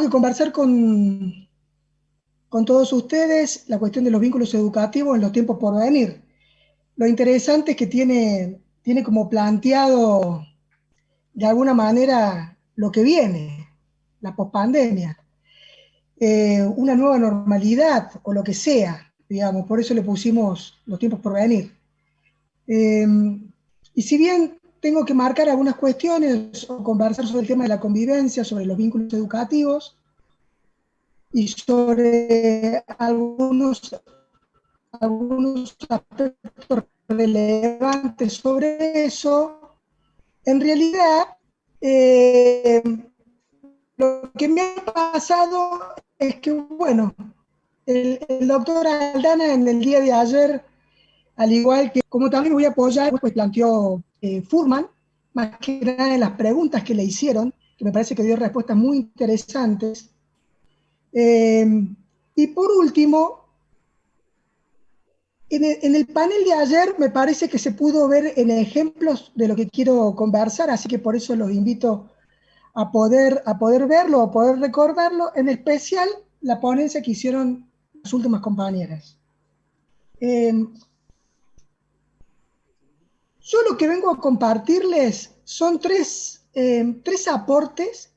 que conversar con todos ustedes la cuestión de los vínculos educativos en los tiempos por venir. Lo interesante es que tiene como planteado de alguna manera lo que viene, la pospandemia, una nueva normalidad o lo que sea, digamos, por eso le pusimos los tiempos por venir. Eh, y si bien tengo que marcar algunas cuestiones o conversar sobre el tema de la convivencia, sobre los vínculos educativos y sobre algunos aspectos relevantes sobre eso, en realidad eh, lo que me ha pasado es que, bueno, el doctor Aldana en el día de ayer, al igual que, como también voy a apoyar, pues planteó Furman, más que nada en las preguntas que le hicieron, que me parece que dio respuestas muy interesantes. Y por último, en el panel de ayer me parece que se pudo ver en ejemplos de lo que quiero conversar, así que por eso los invito a poder verlo, a poder recordarlo, en especial la ponencia que hicieron las últimas compañeras. Yo lo que vengo a compartirles son tres aportes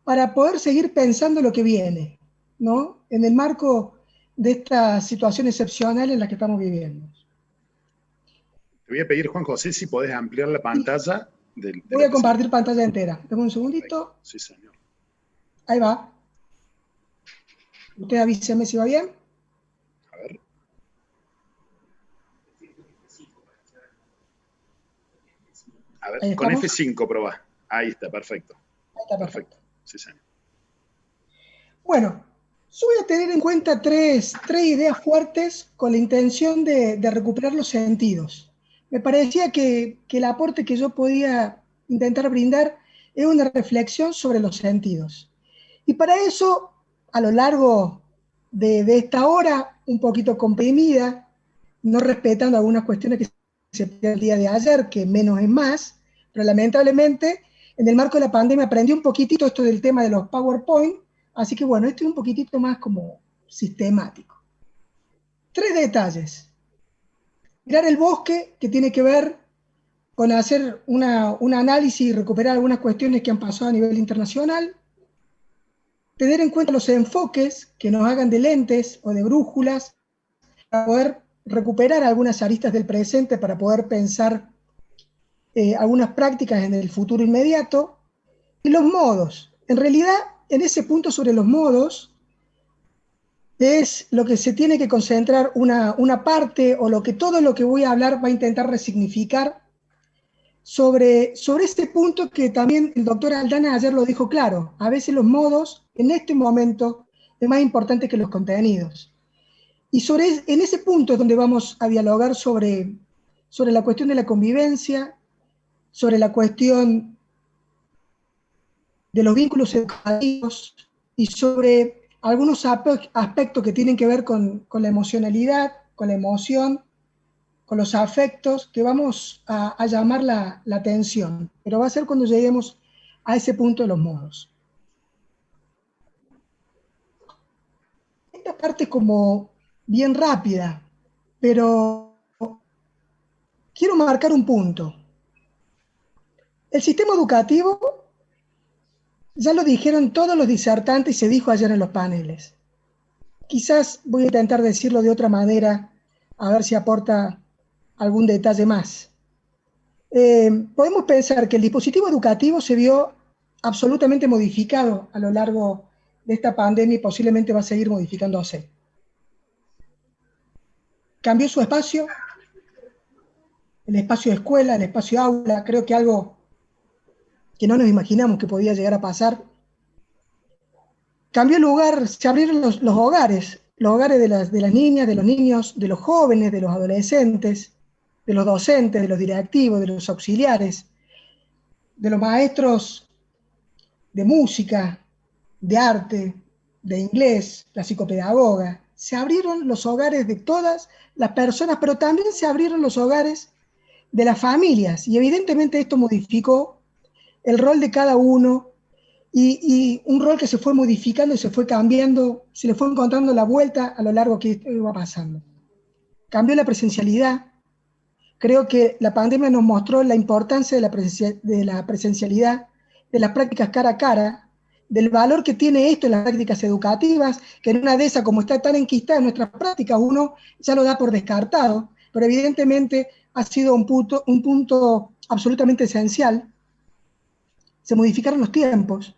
para poder seguir pensando lo que viene, ¿no? En el marco de esta situación excepcional en la que estamos viviendo. Te voy a pedir, Juan José, si podés ampliar la pantalla. Voy a compartir pantalla entera. Dame un segundito. Sí, señor. Ahí va. Usted avíseme si va bien. A ver. A ver, con F5 probá. Ahí está, perfecto. Ahí está, perfecto. Sí, señor. Bueno, yo voy a tener en cuenta tres ideas fuertes con la intención de recuperar los sentidos. Me parecía que el aporte que yo podía intentar brindar es una reflexión sobre los sentidos. Y para eso, a lo largo de esta hora, un poquito comprimida, no respetando algunas cuestiones que se pidieron el día de ayer, que menos es más, pero lamentablemente, en el marco de la pandemia aprendí un poquitito esto del tema de los PowerPoint, así que bueno, esto es un poquitito más como sistemático. Tres detalles. Mirar el bosque, que tiene que ver con hacer un análisis y recuperar algunas cuestiones que han pasado a nivel internacional. Tener en cuenta los enfoques que nos hagan de lentes o de brújulas para poder recuperar algunas aristas del presente, para poder pensar algunas prácticas en el futuro inmediato. Y los modos. En realidad, en ese punto sobre los modos, es lo que se tiene que concentrar una parte, o todo lo que voy a hablar va a intentar resignificar sobre este punto que también el doctor Aldana ayer lo dijo claro. A veces los modos, en este momento, es más importante que los contenidos. Y en ese punto es donde vamos a dialogar sobre la cuestión de la convivencia, sobre la cuestión de los vínculos educativos y sobre algunos aspectos que tienen que ver con la emocionalidad, con la emoción, con los afectos, que vamos a llamar la atención. Pero va a ser cuando lleguemos a ese punto de los modos. Esta parte es como bien rápida, pero quiero marcar un punto. El sistema educativo, ya lo dijeron todos los disertantes y se dijo ayer en los paneles. Quizás voy a intentar decirlo de otra manera, a ver si aporta algún detalle más. Podemos pensar que el dispositivo educativo se vio absolutamente modificado a lo largo de esta pandemia y posiblemente va a seguir modificándose. Cambió su espacio, el espacio de escuela, el espacio aula, creo que algo que no nos imaginamos que podía llegar a pasar. Cambió el lugar, se abrieron los hogares de las niñas, de los niños, de los jóvenes, de los adolescentes, de los docentes, de los directivos, de los auxiliares, de los maestros de música, de arte, de inglés, la psicopedagoga. Se abrieron los hogares de todas las personas, pero también se abrieron los hogares de las familias, y evidentemente esto modificó el rol de cada uno y un rol que se fue modificando y se fue cambiando, se le fue encontrando la vuelta a lo largo que esto iba pasando. Cambió la presencialidad. Creo que la pandemia nos mostró la importancia de la presencialidad, de las prácticas cara a cara, del valor que tiene esto en las prácticas educativas, que en una de esas, como está tan enquistada en nuestras prácticas, uno ya lo da por descartado, pero evidentemente ha sido un punto absolutamente esencial. Se modificaron los tiempos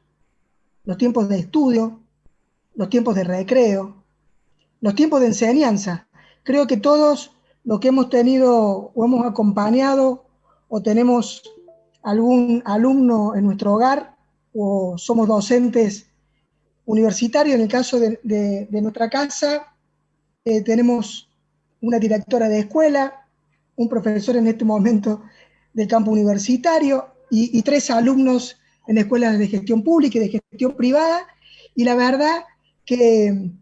de estudio, los tiempos de recreo, los tiempos de enseñanza. Creo que todos los que hemos tenido o hemos acompañado o tenemos algún alumno en nuestro hogar o somos docentes universitarios, en el caso de nuestra casa, tenemos una directora de escuela, un profesor en este momento del campo universitario y 3 alumnos en escuelas de gestión pública y de gestión privada, y la verdad que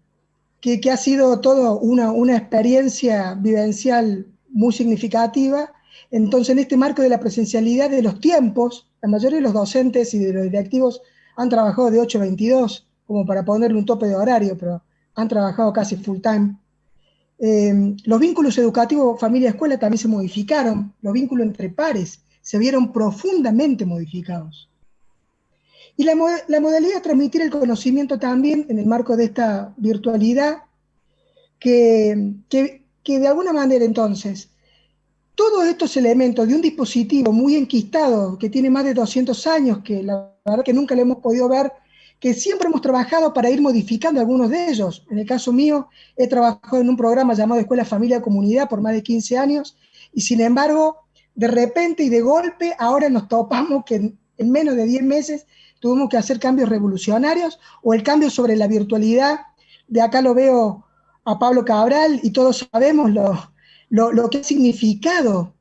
ha sido todo una experiencia vivencial muy significativa. Entonces, en este marco de la presencialidad de los tiempos, la mayoría de los docentes y de los directivos han trabajado de 8 a 22, como para ponerle un tope de horario, pero han trabajado casi full time. Los vínculos educativos familia-escuela también se modificaron, los vínculos entre pares se vieron profundamente modificados. Y la modalidad de transmitir el conocimiento también en el marco de esta virtualidad, que de alguna manera entonces, todos estos elementos de un dispositivo muy enquistado, que tiene más de 200 años, que la verdad que nunca lo hemos podido ver, que siempre hemos trabajado para ir modificando algunos de ellos. En el caso mío, he trabajado en un programa llamado Escuela Familia Comunidad por más de 15 años, y sin embargo, de repente y de golpe, ahora nos topamos que en menos de 10 meses tuvimos que hacer cambios revolucionarios, o el cambio sobre la virtualidad. De acá lo veo a Pablo Cabral, y todos sabemos lo que ha significado,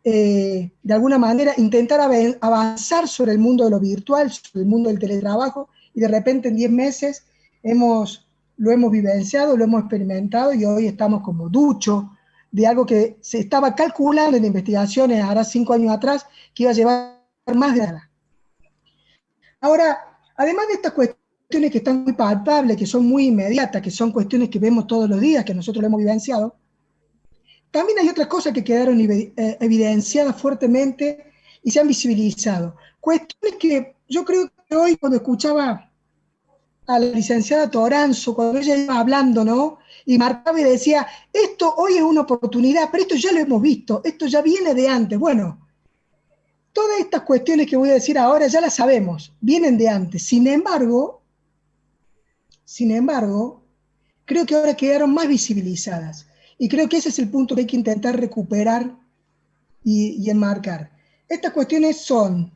de alguna manera, intentar avanzar sobre el mundo de lo virtual, sobre el mundo del teletrabajo, y de repente en 10 meses lo hemos vivenciado, lo hemos experimentado, y hoy estamos como ducho de algo que se estaba calculando en investigaciones ahora 5 años atrás, que iba a llevar más de nada. Ahora, además de estas cuestiones que están muy palpables, que son muy inmediatas, que son cuestiones que vemos todos los días, que nosotros lo hemos vivenciado, también hay otras cosas que quedaron evidenciadas fuertemente y se han visibilizado. Cuestiones que yo creo que hoy, cuando escuchaba a la licenciada Toranzo, cuando ella iba hablando, ¿no? Y marcaba y decía, esto hoy es una oportunidad, pero esto ya lo hemos visto, esto ya viene de antes. Bueno, todas estas cuestiones que voy a decir ahora ya las sabemos, vienen de antes. Sin embargo, creo que ahora quedaron más visibilizadas. Y creo que ese es el punto que hay que intentar recuperar y enmarcar. Estas cuestiones son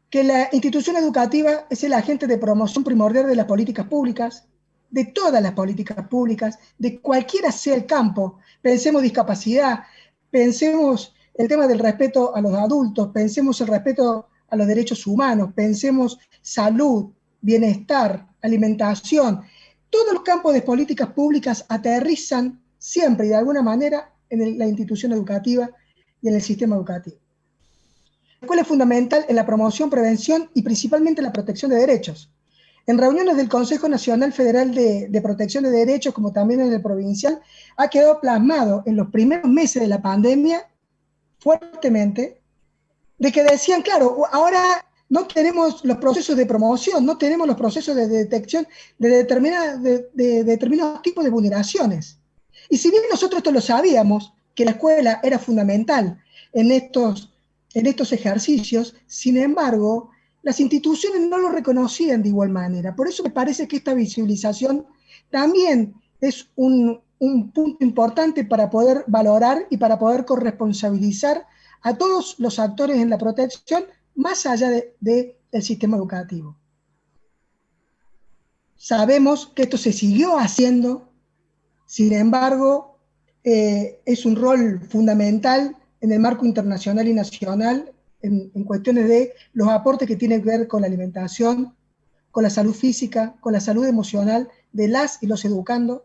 que la institución educativa es el agente de promoción primordial de las políticas públicas, de todas las políticas públicas, de cualquiera sea el campo. Pensemos discapacidad, pensemos el tema del respeto a los adultos, pensemos el respeto a los derechos humanos, pensemos salud, bienestar, alimentación. Todos los campos de políticas públicas aterrizan siempre y de alguna manera en la institución educativa y en el sistema educativo. La escuela es fundamental en la promoción, prevención y principalmente en la protección de derechos. En reuniones del Consejo Nacional Federal de Protección de Derechos, como también en el provincial, ha quedado plasmado en los primeros meses de la pandemia fuertemente, de que decían, claro, ahora no tenemos los procesos de promoción, no tenemos los procesos de detección de determinados tipos de vulneraciones. Y si bien nosotros esto lo sabíamos, que la escuela era fundamental en estos ejercicios, sin embargo, las instituciones no lo reconocían de igual manera. Por eso me parece que esta visibilización también es un punto importante para poder valorar y para poder corresponsabilizar a todos los actores en la protección, más allá del sistema educativo. Sabemos que esto se siguió haciendo, sin embargo, es un rol fundamental en el marco internacional y nacional en cuestiones de los aportes que tienen que ver con la alimentación, con la salud física, con la salud emocional de las y los educandos,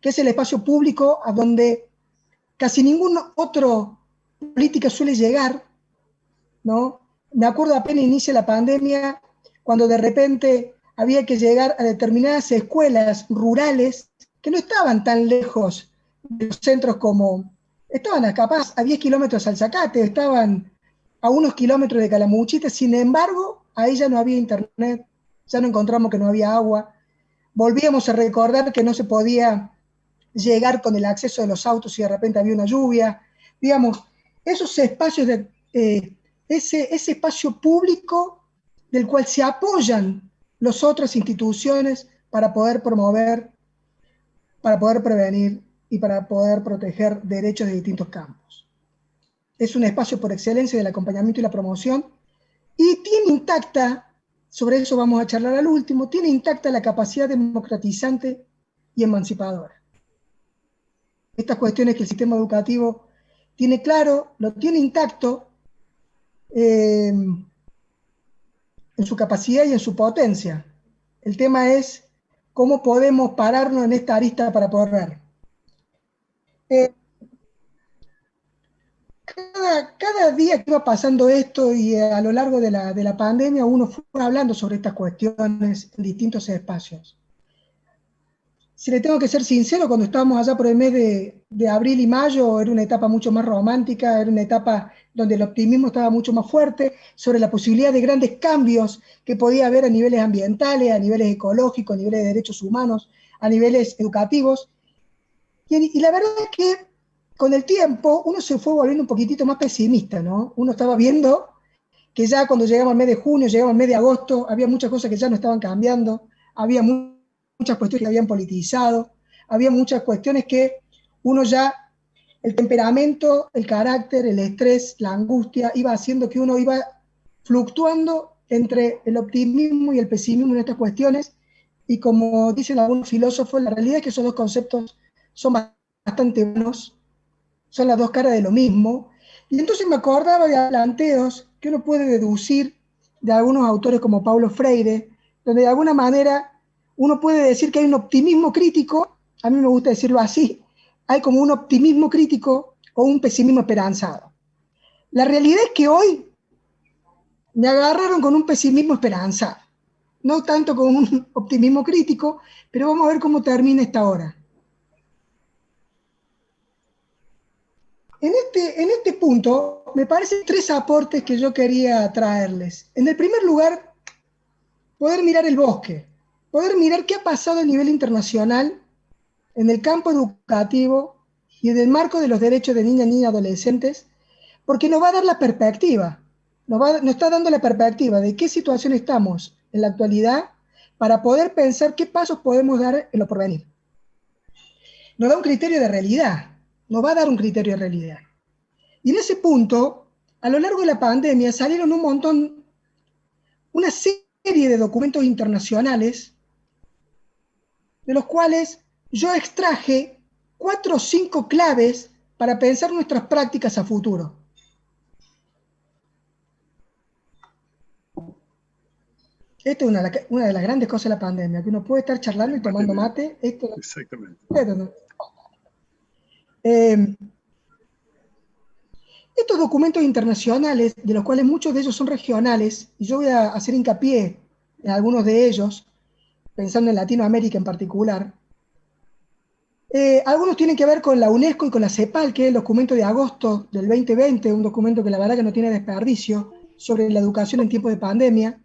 que es el espacio público a donde casi ninguna otra política suele llegar, ¿no? Me acuerdo apenas inicia la pandemia, cuando de repente había que llegar a determinadas escuelas rurales que no estaban tan lejos de los centros como, estaban capaz a 10 kilómetros al Zacate, estaban a unos kilómetros de Calamuchita, sin embargo, ahí ya no había internet, ya no encontramos que no había agua, volvíamos a recordar que no se podía llegar con el acceso de los autos si de repente había una lluvia, digamos, esos espacios ese espacio público del cual se apoyan las otras instituciones para poder promover, para poder prevenir y para poder proteger derechos de distintos campos. Es un espacio por excelencia del acompañamiento y la promoción y tiene intacta, sobre eso vamos a charlar al último, tiene intacta la capacidad democratizante y emancipadora. Estas cuestiones que el sistema educativo tiene claro, lo tiene intacto en su capacidad y en su potencia. El tema es cómo podemos pararnos en esta arista para poder ver. Cada día que iba pasando esto y a lo largo de la pandemia uno fue hablando sobre estas cuestiones en distintos espacios. Si le tengo que ser sincero, cuando estábamos allá por el mes de abril y mayo, era una etapa mucho más romántica, era una etapa donde el optimismo estaba mucho más fuerte sobre la posibilidad de grandes cambios que podía haber a niveles ambientales, a niveles ecológicos, a niveles de derechos humanos, a niveles educativos. Y la verdad es que con el tiempo uno se fue volviendo un poquitito más pesimista, ¿no? Uno estaba viendo que ya cuando llegamos al mes de junio, llegamos al mes de agosto, había muchas cosas que ya no estaban cambiando, había muchas cuestiones que habían politizado, había muchas cuestiones que uno ya, el temperamento, el carácter, el estrés, la angustia, iba haciendo que uno iba fluctuando entre el optimismo y el pesimismo en estas cuestiones, y como dicen algunos filósofos, la realidad es que esos dos conceptos son bastante buenos, son las dos caras de lo mismo, y entonces me acordaba de planteos que uno puede deducir de algunos autores como Paulo Freire, donde de alguna manera uno puede decir que hay un optimismo crítico, a mí me gusta decirlo así, hay como un optimismo crítico o un pesimismo esperanzado. La realidad es que hoy me agarraron con un pesimismo esperanzado, no tanto con un optimismo crítico, pero vamos a ver cómo termina esta hora. En este punto, me parecen tres aportes que yo quería traerles. En el primer lugar, poder mirar el bosque, poder mirar qué ha pasado a nivel internacional en el campo educativo y en el marco de los derechos de niñas, niños y adolescentes, porque nos va a dar la perspectiva, nos está dando la perspectiva de qué situación estamos en la actualidad para poder pensar qué pasos podemos dar en lo porvenir. Nos da un criterio de realidad, nos va a dar un criterio de realidad. Y en ese punto, a lo largo de la pandemia salieron una serie de documentos internacionales de los cuales yo extraje 4 o 5 claves para pensar nuestras prácticas a futuro. Esta es una de las grandes cosas de la pandemia, que uno puede estar charlando y tomando mate. Exactamente. Estos documentos internacionales, de los cuales muchos de ellos son regionales, y yo voy a hacer hincapié en algunos de ellos, pensando en Latinoamérica en particular, algunos tienen que ver con la UNESCO y con la CEPAL, que es el documento de agosto del 2020, un documento que la verdad que no tiene desperdicio, sobre la educación en tiempos de pandemia.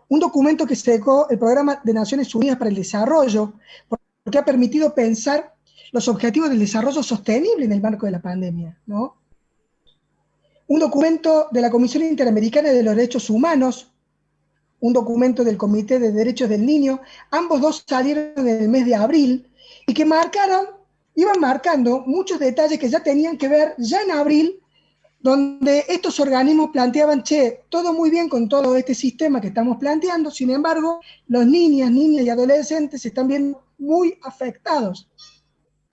Un documento que sacó el Programa de Naciones Unidas para el Desarrollo, porque ha permitido pensar los objetivos del desarrollo sostenible en el marco de la pandemia, ¿no? Un documento de la Comisión Interamericana de los Derechos Humanos, un documento del Comité de Derechos del Niño, ambos dos salieron en el mes de abril, y que iban marcando muchos detalles que ya tenían que ver ya en abril, donde estos organismos planteaban, todo muy bien con todo este sistema que estamos planteando, sin embargo, los niñas y adolescentes se están viendo muy afectados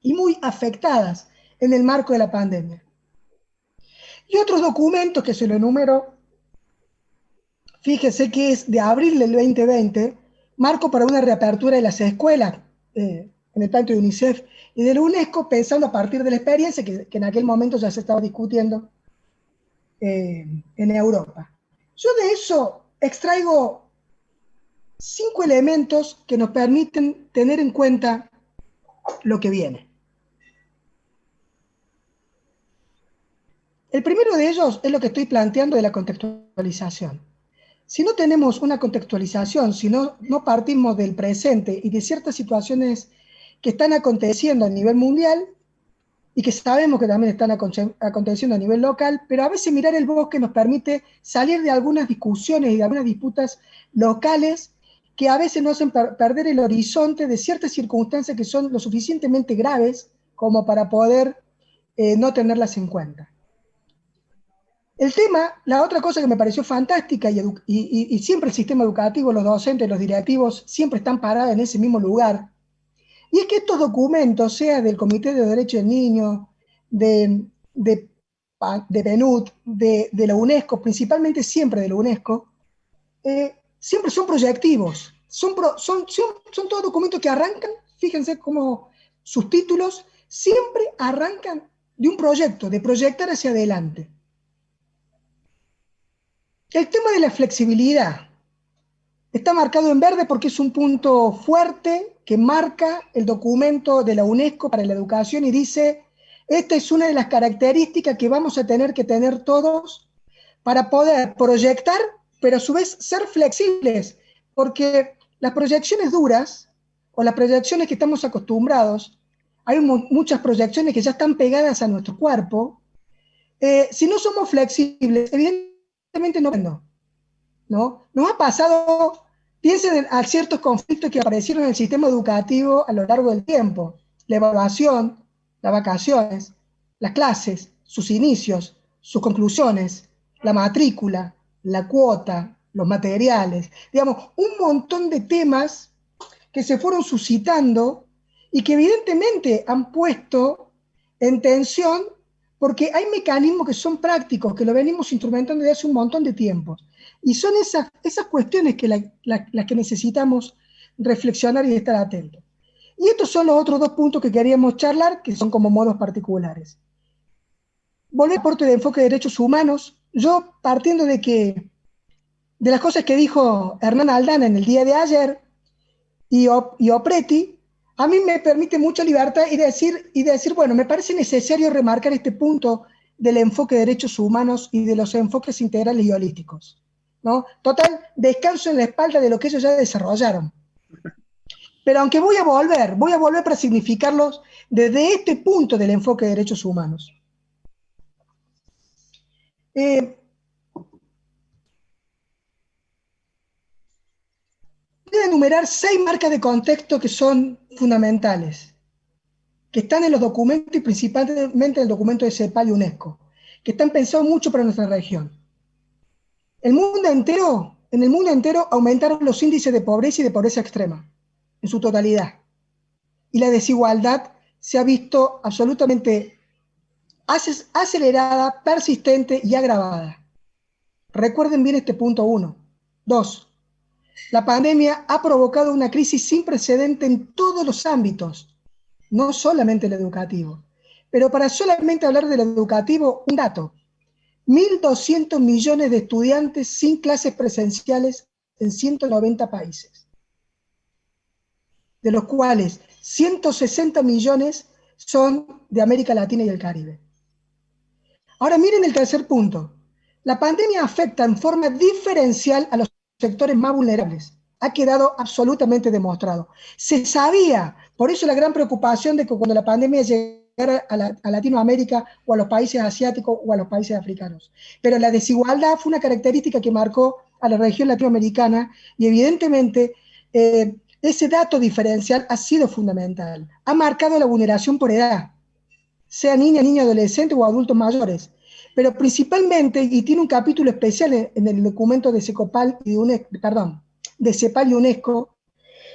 y muy afectadas en el marco de la pandemia. Y otros documentos que se lo enumero, fíjese que es de abril del 2020, marco para una reapertura de las escuelas, en el tanto de UNICEF y de la UNESCO, pensando a partir de la experiencia que en aquel momento ya se estaba discutiendo en Europa. Yo de eso extraigo 5 elementos que nos permiten tener en cuenta lo que viene. El primero de ellos es lo que estoy planteando de la contextualización. Si no tenemos una contextualización, si no partimos del presente y de ciertas situaciones que están aconteciendo a nivel mundial y que sabemos que también están aconteciendo a nivel local, pero a veces mirar el bosque nos permite salir de algunas discusiones y de algunas disputas locales que a veces nos hacen perder el horizonte de ciertas circunstancias que son lo suficientemente graves como para poder no tenerlas en cuenta. El tema, la otra cosa que me pareció fantástica, y siempre el sistema educativo, los docentes, los directivos, siempre están parados en ese mismo lugar, y es que estos documentos, sea del Comité de Derechos del Niño, de PNUD, de la UNESCO, principalmente siempre de la UNESCO, siempre son proyectivos, son todos documentos que arrancan, fíjense cómo sus títulos siempre arrancan de un proyecto, de proyectar hacia adelante. El tema de la flexibilidad está marcado en verde porque es un punto fuerte que marca el documento de la UNESCO para la educación y dice, esta es una de las características que vamos a tener que tener todos para poder proyectar, pero a su vez ser flexibles, porque las proyecciones duras o las proyecciones que estamos acostumbrados, hay muchas proyecciones que ya están pegadas a nuestro cuerpo, si no somos flexibles, evidentemente ¿no? Nos ha pasado, piensen a ciertos conflictos que aparecieron en el sistema educativo a lo largo del tiempo. La evaluación, las vacaciones, las clases, sus inicios, sus conclusiones, la matrícula, la cuota, los materiales, digamos, un montón de temas que se fueron suscitando y que evidentemente han puesto en tensión porque hay mecanismos que son prácticos, que lo venimos instrumentando desde hace un montón de tiempo. Y son esas cuestiones que las que necesitamos reflexionar y estar atentos. Y estos son los otros 2 puntos que queríamos charlar, que son como modos particulares. Volver al aporte de enfoque de derechos humanos, yo partiendo de las cosas que dijo Hernán Aldana en el día de ayer y Opreti, a mí me permite mucha libertad y decir, bueno, me parece necesario remarcar este punto del enfoque de derechos humanos y de los enfoques integrales y holísticos, ¿no? Total, descanso en la espalda de lo que ellos ya desarrollaron. Pero aunque voy a volver para significarlos desde este punto del enfoque de derechos humanos. Voy a enumerar 6 marcas de contexto que son fundamentales, que están en los documentos y principalmente en el documento de CEPAL y UNESCO, que están pensados mucho para nuestra región. En el mundo entero aumentaron los índices de pobreza y de pobreza extrema, en su totalidad. Y la desigualdad se ha visto absolutamente acelerada, persistente y agravada. Recuerden bien este punto 1. 2. La pandemia ha provocado una crisis sin precedente en todos los ámbitos, no solamente el educativo. Pero para solamente hablar del educativo, un dato. 1.200 millones de estudiantes sin clases presenciales en 190 países, de los cuales 160 millones son de América Latina y el Caribe. Ahora miren el tercer punto. La pandemia afecta en forma diferencial a los sectores más vulnerables. Ha quedado absolutamente demostrado. Se sabía, por eso la gran preocupación de que cuando la pandemia llegara a Latinoamérica o a los países asiáticos o a los países africanos. Pero la desigualdad fue una característica que marcó a la región latinoamericana y evidentemente ese dato diferencial ha sido fundamental. Ha marcado la vulneración por edad, sea niña, niño, adolescente o adultos mayores. Pero principalmente, y tiene un capítulo especial en el documento de CEPAL y UNESCO,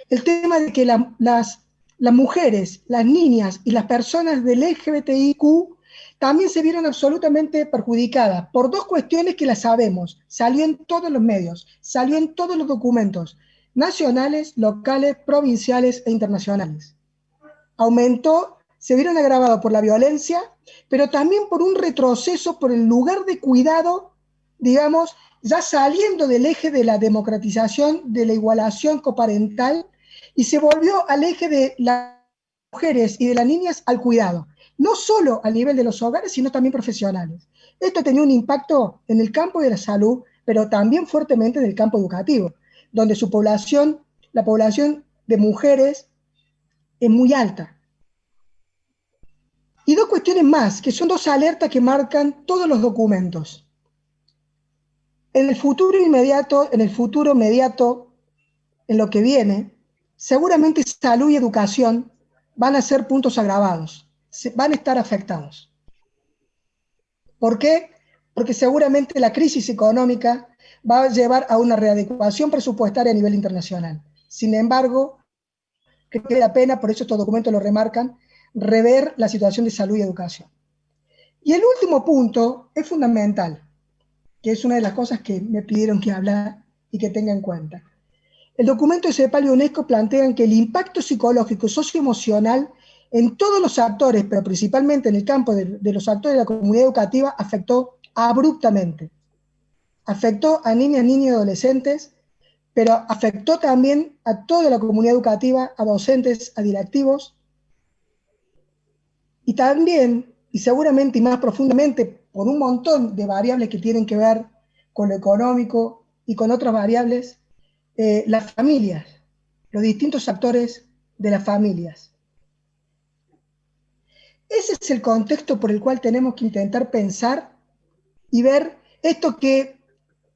el tema de que las mujeres, las niñas y las personas del LGBTIQ también se vieron absolutamente perjudicadas por 2 cuestiones que las sabemos. Salió en todos los medios, salió en todos los documentos, nacionales, locales, provinciales e internacionales. Se vieron agravados por la violencia, pero también por un retroceso por el lugar de cuidado, digamos, ya saliendo del eje de la democratización, de la igualación coparental, y se volvió al eje de las mujeres y de las niñas al cuidado, no solo a nivel de los hogares, sino también profesionales. Esto tenía un impacto en el campo de la salud, pero también fuertemente en el campo educativo, donde su población, la población de mujeres, es muy alta. Y dos cuestiones más, que son dos alertas que marcan todos los documentos. En el futuro inmediato, en lo que viene, seguramente salud y educación van a ser puntos agravados, van a estar afectados. ¿Por qué? Porque seguramente la crisis económica va a llevar a una readecuación presupuestaria a nivel internacional. Sin embargo, creo que vale la pena, por eso estos documentos lo remarcan, rever la situación de salud y educación. Y el último punto es fundamental, que es una de las cosas que me pidieron que hablara y que tenga en cuenta. El documento de CEPAL y UNESCO plantean que el impacto psicológico y socioemocional en todos los actores, pero principalmente en el campo de los actores de la comunidad educativa, afectó abruptamente. Afectó a niñas, niños y adolescentes, pero afectó también a toda la comunidad educativa, a docentes, a directivos, y también, y seguramente y más profundamente, por un montón de variables que tienen que ver con lo económico y con otras variables, las familias, los distintos actores de las familias. Ese es el contexto por el cual tenemos que intentar pensar y ver esto que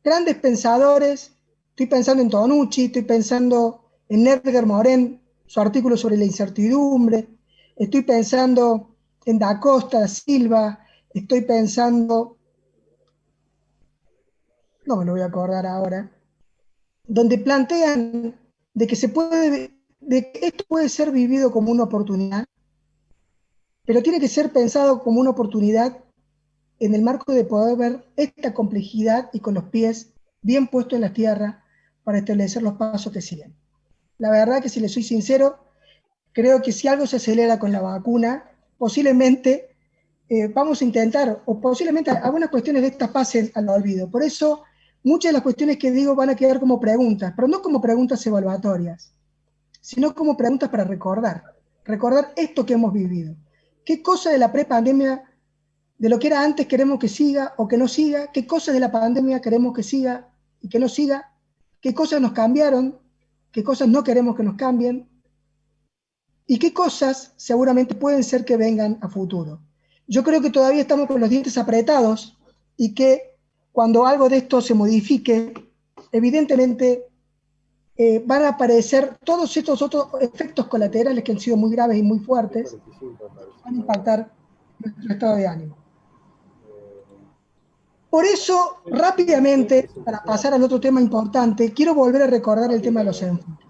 grandes pensadores, estoy pensando en Tonucci, estoy pensando en Edgar Morin, su artículo sobre la incertidumbre, estoy pensando en Da Costa, Da Silva, estoy pensando, no me lo voy a acordar ahora, donde plantean de que esto puede ser vivido como una oportunidad, pero tiene que ser pensado como una oportunidad en el marco de poder ver esta complejidad y con los pies bien puestos en la tierra para establecer los pasos que siguen. La verdad que, si le soy sincero, creo que si algo se acelera con la vacuna, posiblemente vamos a intentar, o posiblemente algunas cuestiones de estas pasen al olvido. Por eso, muchas de las cuestiones que digo van a quedar como preguntas, pero no como preguntas evaluatorias, sino como preguntas para recordar esto que hemos vivido. ¿Qué cosa de la prepandemia, de lo que era antes, queremos que siga o que no siga? ¿Qué cosas de la pandemia queremos que siga y que no siga? ¿Qué cosas nos cambiaron? ¿Qué cosas no queremos que nos cambien? ¿Y qué cosas seguramente pueden ser que vengan a futuro? Yo creo que todavía estamos con los dientes apretados y que cuando algo de esto se modifique, evidentemente van a aparecer todos estos otros efectos colaterales que han sido muy graves y muy fuertes, van a impactar nuestro estado de ánimo. Por eso, rápidamente, para pasar al otro tema importante, quiero volver a recordar el tema de los enfoques.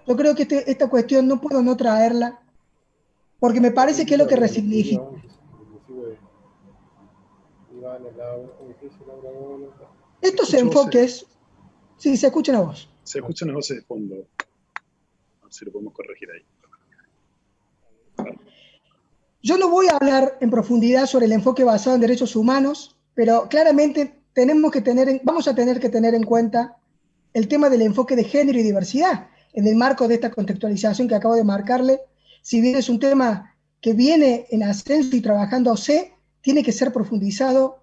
Yo creo que esta cuestión no puedo no traerla, porque me parece que es lo que resignifica. Estos enfoques, sí, se escuchan a vos. Se escuchan las voces de fondo. A ver si lo podemos corregir ahí. Yo no voy a hablar en profundidad sobre el enfoque basado en derechos humanos, pero claramente vamos a tener que tener en cuenta el tema del enfoque de género y diversidad en el marco de esta contextualización que acabo de marcarle. Si bien es un tema que viene en ascenso y trabajándose, tiene que ser profundizado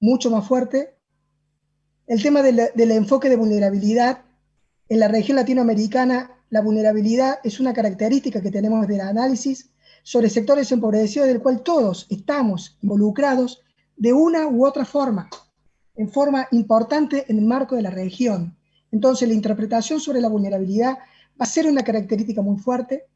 mucho más fuerte. El tema del enfoque de vulnerabilidad. En la región latinoamericana, la vulnerabilidad es una característica que tenemos del análisis sobre sectores empobrecidos del cual todos estamos involucrados de una u otra forma, en forma importante en el marco de la región. Entonces, la interpretación sobre la vulnerabilidad va a ser una característica muy fuerte,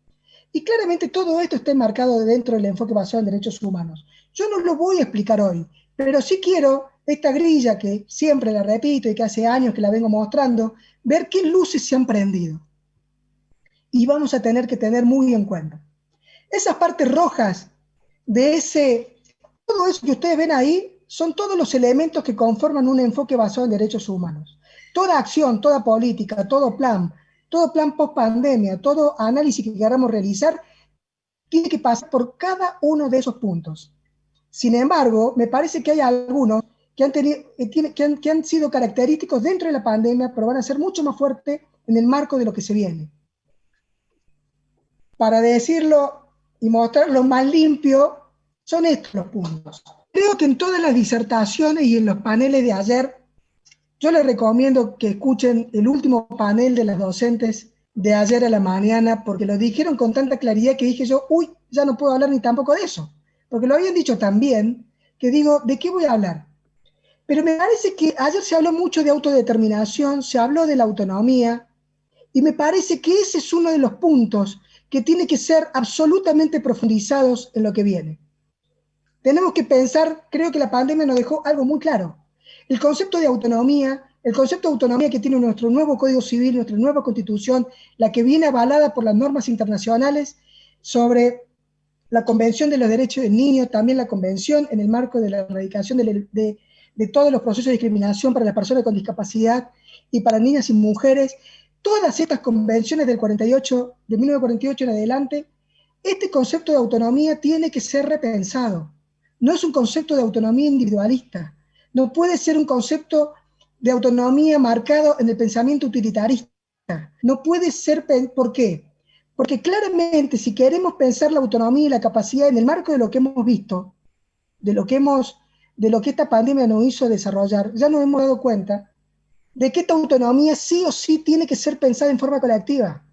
y claramente todo esto está enmarcado dentro del enfoque basado en derechos humanos. Yo no lo voy a explicar hoy, pero sí quiero esta grilla que siempre la repito y que hace años que la vengo mostrando, ver qué luces se han prendido. Y vamos a tener que tener muy en cuenta. Esas partes rojas de todo eso que ustedes ven ahí, son todos los elementos que conforman un enfoque basado en derechos humanos. Toda acción, toda política, todo plan post pandemia, todo análisis que queramos realizar, tiene que pasar por cada uno de esos puntos. Sin embargo, me parece que hay algunos que que han sido característicos dentro de la pandemia, pero van a ser mucho más fuertes en el marco de lo que se viene. Para decirlo y mostrarlo más limpio, son estos los puntos. Creo que en todas las disertaciones y en los paneles de ayer, yo les recomiendo que escuchen el último panel de las docentes de ayer a la mañana, porque lo dijeron con tanta claridad que dije yo, uy, ya no puedo hablar ni tampoco de eso, porque lo habían dicho tan bien, que digo, ¿de qué voy a hablar? Pero me parece que ayer se habló mucho de autodeterminación, se habló de la autonomía, y me parece que ese es uno de los puntos que tiene que ser absolutamente profundizados en lo que viene. Tenemos que pensar, creo que la pandemia nos dejó algo muy claro. El concepto de autonomía, que tiene nuestro nuevo Código Civil, nuestra nueva Constitución, la que viene avalada por las normas internacionales sobre la Convención de los Derechos del Niño, también la Convención en el marco de la erradicación de todos los procesos de discriminación para las personas con discapacidad y para niñas y mujeres, todas estas convenciones del 48, de 1948 en adelante, este concepto de autonomía tiene que ser repensado. No es un concepto de autonomía individualista, no puede ser un concepto de autonomía marcado en el pensamiento utilitarista. No puede ser, ¿por qué? Porque claramente si queremos pensar la autonomía y la capacidad en el marco de lo que hemos visto, de lo que esta pandemia nos hizo desarrollar, ya nos hemos dado cuenta de que esta autonomía sí o sí tiene que ser pensada en forma colectiva.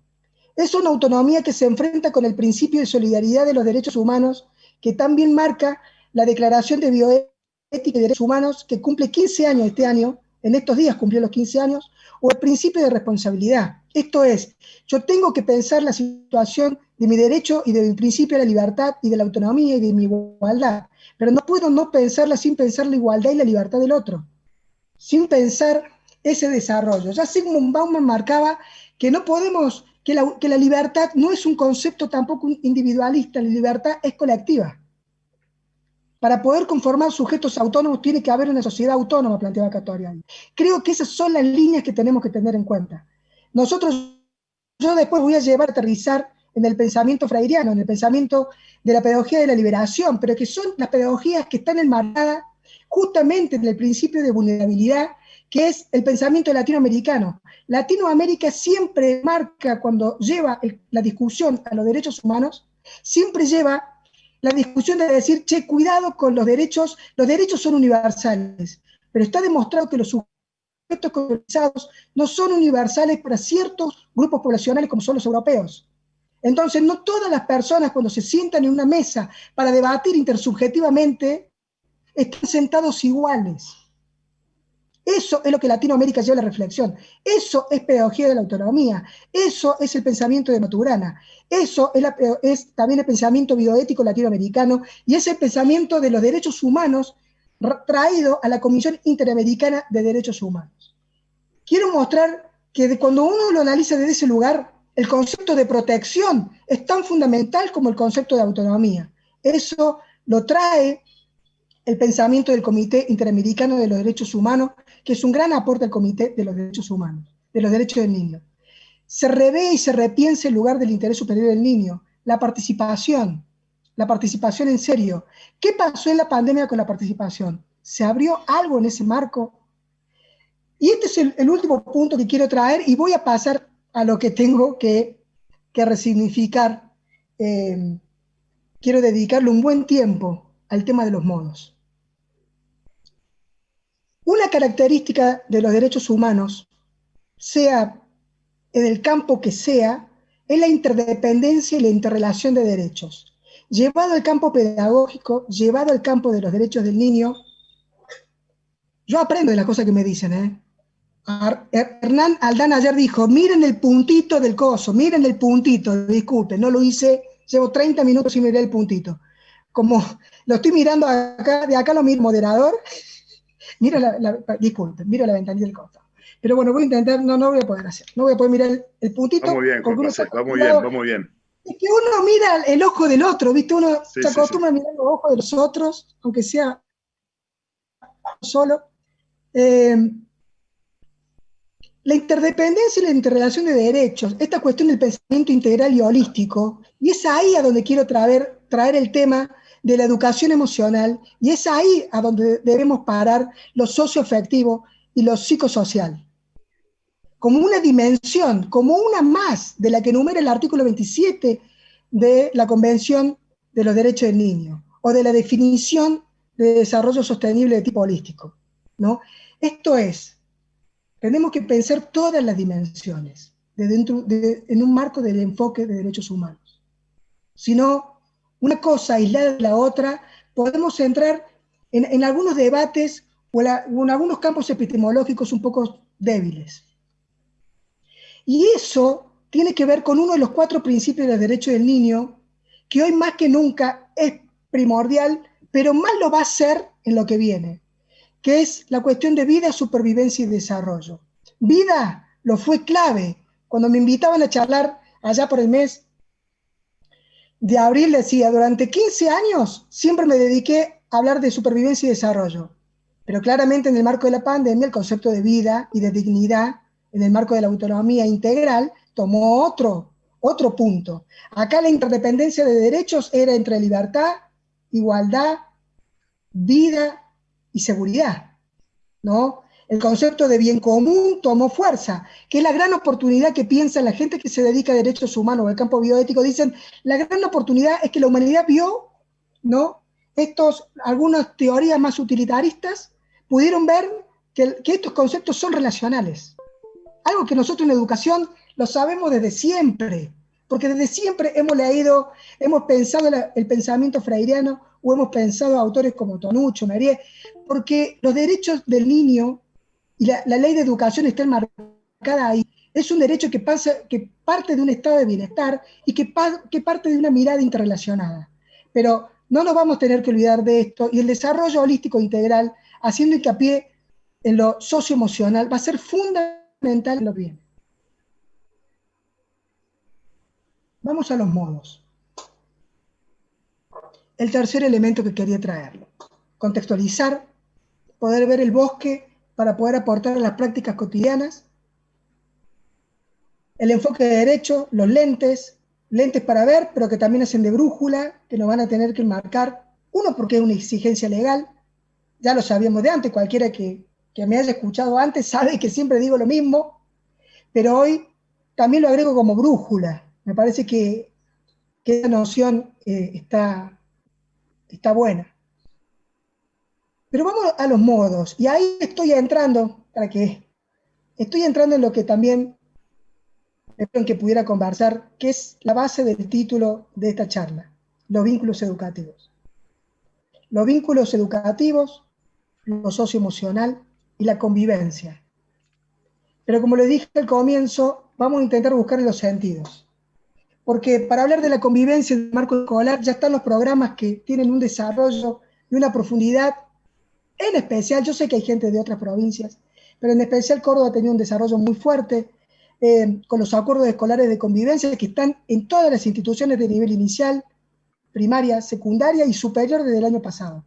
Es una autonomía que se enfrenta con el principio de solidaridad de los derechos humanos, que también marca la Declaración de Bioética y Derechos Humanos, que cumple 15 años este año, en estos días cumplió los 15 años, o el principio de responsabilidad. Esto es, yo tengo que pensar la situación de mi derecho y de mi principio de la libertad y de la autonomía y de mi igualdad, pero no puedo no pensarla sin pensar la igualdad y la libertad del otro, sin pensar ese desarrollo. Ya Zygmunt Bauman marcaba que no podemos, que la libertad no es un concepto tampoco individualista, la libertad es colectiva. Para poder conformar sujetos autónomos tiene que haber una sociedad autónoma, planteaba Catoriano. Creo que esas son las líneas que tenemos que tener en cuenta. Yo después voy a llevar a aterrizar en el pensamiento freiriano, en el pensamiento de la pedagogía de la liberación, pero que son las pedagogías que están enmarcadas justamente en el principio de vulnerabilidad, que es el pensamiento latinoamericano. Latinoamérica siempre marca, cuando lleva la discusión a los derechos humanos, siempre lleva la discusión de decir, che, cuidado con los derechos son universales, pero está demostrado que los sujetos colonizados no son universales para ciertos grupos poblacionales como son los europeos. Entonces, no todas las personas cuando se sientan en una mesa para debatir intersubjetivamente están sentados iguales. Eso es lo que Latinoamérica lleva a la reflexión. Eso es pedagogía de la autonomía. Eso es el pensamiento de Maturana. Eso es también el pensamiento bioético latinoamericano y es el pensamiento de los derechos humanos traído a la Comisión Interamericana de Derechos Humanos. Quiero mostrar que cuando uno lo analiza desde ese lugar, el concepto de protección es tan fundamental como el concepto de autonomía. Eso lo trae el pensamiento del Comité Interamericano de los Derechos Humanos, que es un gran aporte al Comité de los Derechos Humanos, de los Derechos del Niño. Se revé y se repiensa el lugar del interés superior del niño, la participación en serio. ¿Qué pasó en la pandemia con la participación? ¿Se abrió algo en ese marco? Y este es el último punto que quiero traer y voy a pasar a lo que tengo que resignificar. Quiero dedicarle un buen tiempo al tema de los modos. Una característica de los derechos humanos, sea en el campo que sea, es la interdependencia y la interrelación de derechos. Llevado al campo pedagógico, llevado al campo de los derechos del niño, yo aprendo de las cosas que me dicen, ¿eh? Hernán Aldán ayer dijo, miren el puntito del coso, miren el puntito, disculpen, no lo hice, llevo 30 minutos sin mirar el puntito. Como lo estoy mirando acá, de acá lo miro moderador, disculpen, miro la ventanilla del costo. Pero bueno, voy a intentar, no voy a poder hacer, no voy a poder mirar el puntito. Va muy bien, Juan José, va muy bien, va muy bien. Es que uno mira el ojo del otro, ¿viste? Uno se acostumbra a mirar los ojos de los otros, aunque sea solo. La interdependencia y la interrelación de derechos, esta cuestión del pensamiento integral y holístico, y es ahí a donde quiero traer el tema de la educación emocional, y es ahí a donde debemos parar lo socioafectivo y lo psicosocial, como una dimensión, como una más de la que enumera el artículo 27 de la Convención de los Derechos del Niño, o de la definición de desarrollo sostenible de tipo holístico, ¿no? Esto es, tenemos que pensar todas las dimensiones en un marco del enfoque de derechos humanos. Si no, una cosa aislada de la otra, podemos entrar en algunos debates o en algunos campos epistemológicos un poco débiles. Y eso tiene que ver con uno de los 4 principios de los derechos del niño, que hoy más que nunca es primordial, pero más lo va a ser en lo que viene, que es la cuestión de vida, supervivencia y desarrollo. Vida lo fue clave. Cuando me invitaban a charlar allá por el mes de abril, decía, durante 15 años siempre me dediqué a hablar de supervivencia y desarrollo. Pero claramente en el marco de la pandemia el concepto de vida y de dignidad, en el marco de la autonomía integral, tomó otro punto. Acá la interdependencia de derechos era entre libertad, igualdad, vida y seguridad, ¿no? El concepto de bien común tomó fuerza, que es la gran oportunidad que piensa la gente que se dedica a derechos humanos o al campo bioético. Dicen, la gran oportunidad es que la humanidad vio, ¿no? Algunas teorías más utilitaristas pudieron ver que estos conceptos son relacionales. Algo que nosotros en la educación lo sabemos desde siempre, porque desde siempre hemos leído, hemos pensado el pensamiento freiriano o hemos pensado autores como Tonuccio, Merier, porque los derechos del niño y la ley de educación está enmarcada ahí. Es un derecho que parte de un estado de bienestar y que parte de una mirada interrelacionada. Pero no nos vamos a tener que olvidar de esto, y el desarrollo holístico integral, haciendo hincapié en lo socioemocional, va a ser fundamental en lo que viene. Vamos a los modos. El tercer elemento que quería traerlo. Contextualizar, poder ver el bosque para poder aportar a las prácticas cotidianas. El enfoque de derecho, los lentes para ver, pero que también hacen de brújula, que nos van a tener que marcar, uno porque es una exigencia legal, ya lo sabíamos de antes, cualquiera que me haya escuchado antes sabe que siempre digo lo mismo, pero hoy también lo agrego como brújula. Me parece que esa noción está buena. Pero vamos a los modos, y ahí estoy entrando en lo que también espero que pudiera conversar, que es la base del título de esta charla, los vínculos educativos. Los vínculos educativos, lo socioemocional y la convivencia. Pero como les dije al comienzo, vamos a intentar buscar los sentidos. Porque para hablar de la convivencia en el marco escolar ya están los programas que tienen un desarrollo y una profundidad. En especial, yo sé que hay gente de otras provincias, pero en especial Córdoba ha tenido un desarrollo muy fuerte con los acuerdos escolares de convivencia que están en todas las instituciones de nivel inicial, primaria, secundaria y superior desde el año pasado.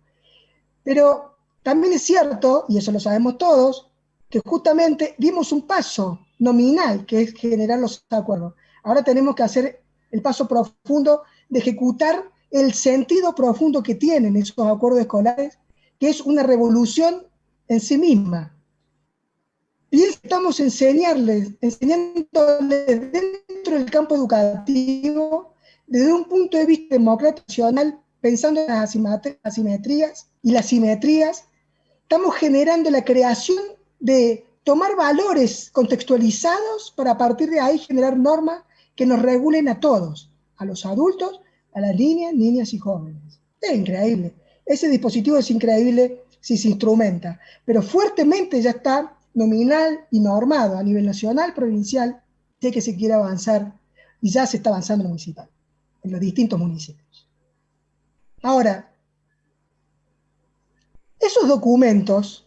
Pero también es cierto, y eso lo sabemos todos, que justamente dimos un paso nominal, que es generar los acuerdos. Ahora tenemos que hacer el paso profundo de ejecutar el sentido profundo que tienen esos acuerdos escolares, que es una revolución en sí misma. Y estamos enseñándoles dentro del campo educativo, desde un punto de vista democrático, pensando en las asimetrías y las simetrías, estamos generando la creación de tomar valores contextualizados para a partir de ahí generar normas que nos regulen a todos, a los adultos, a las niñas y jóvenes. Es increíble. Ese dispositivo es increíble si se instrumenta, pero fuertemente ya está nominal y normado a nivel nacional, provincial, de que se quiere avanzar, y ya se está avanzando en lo municipal, en los distintos municipios. Ahora, esos documentos,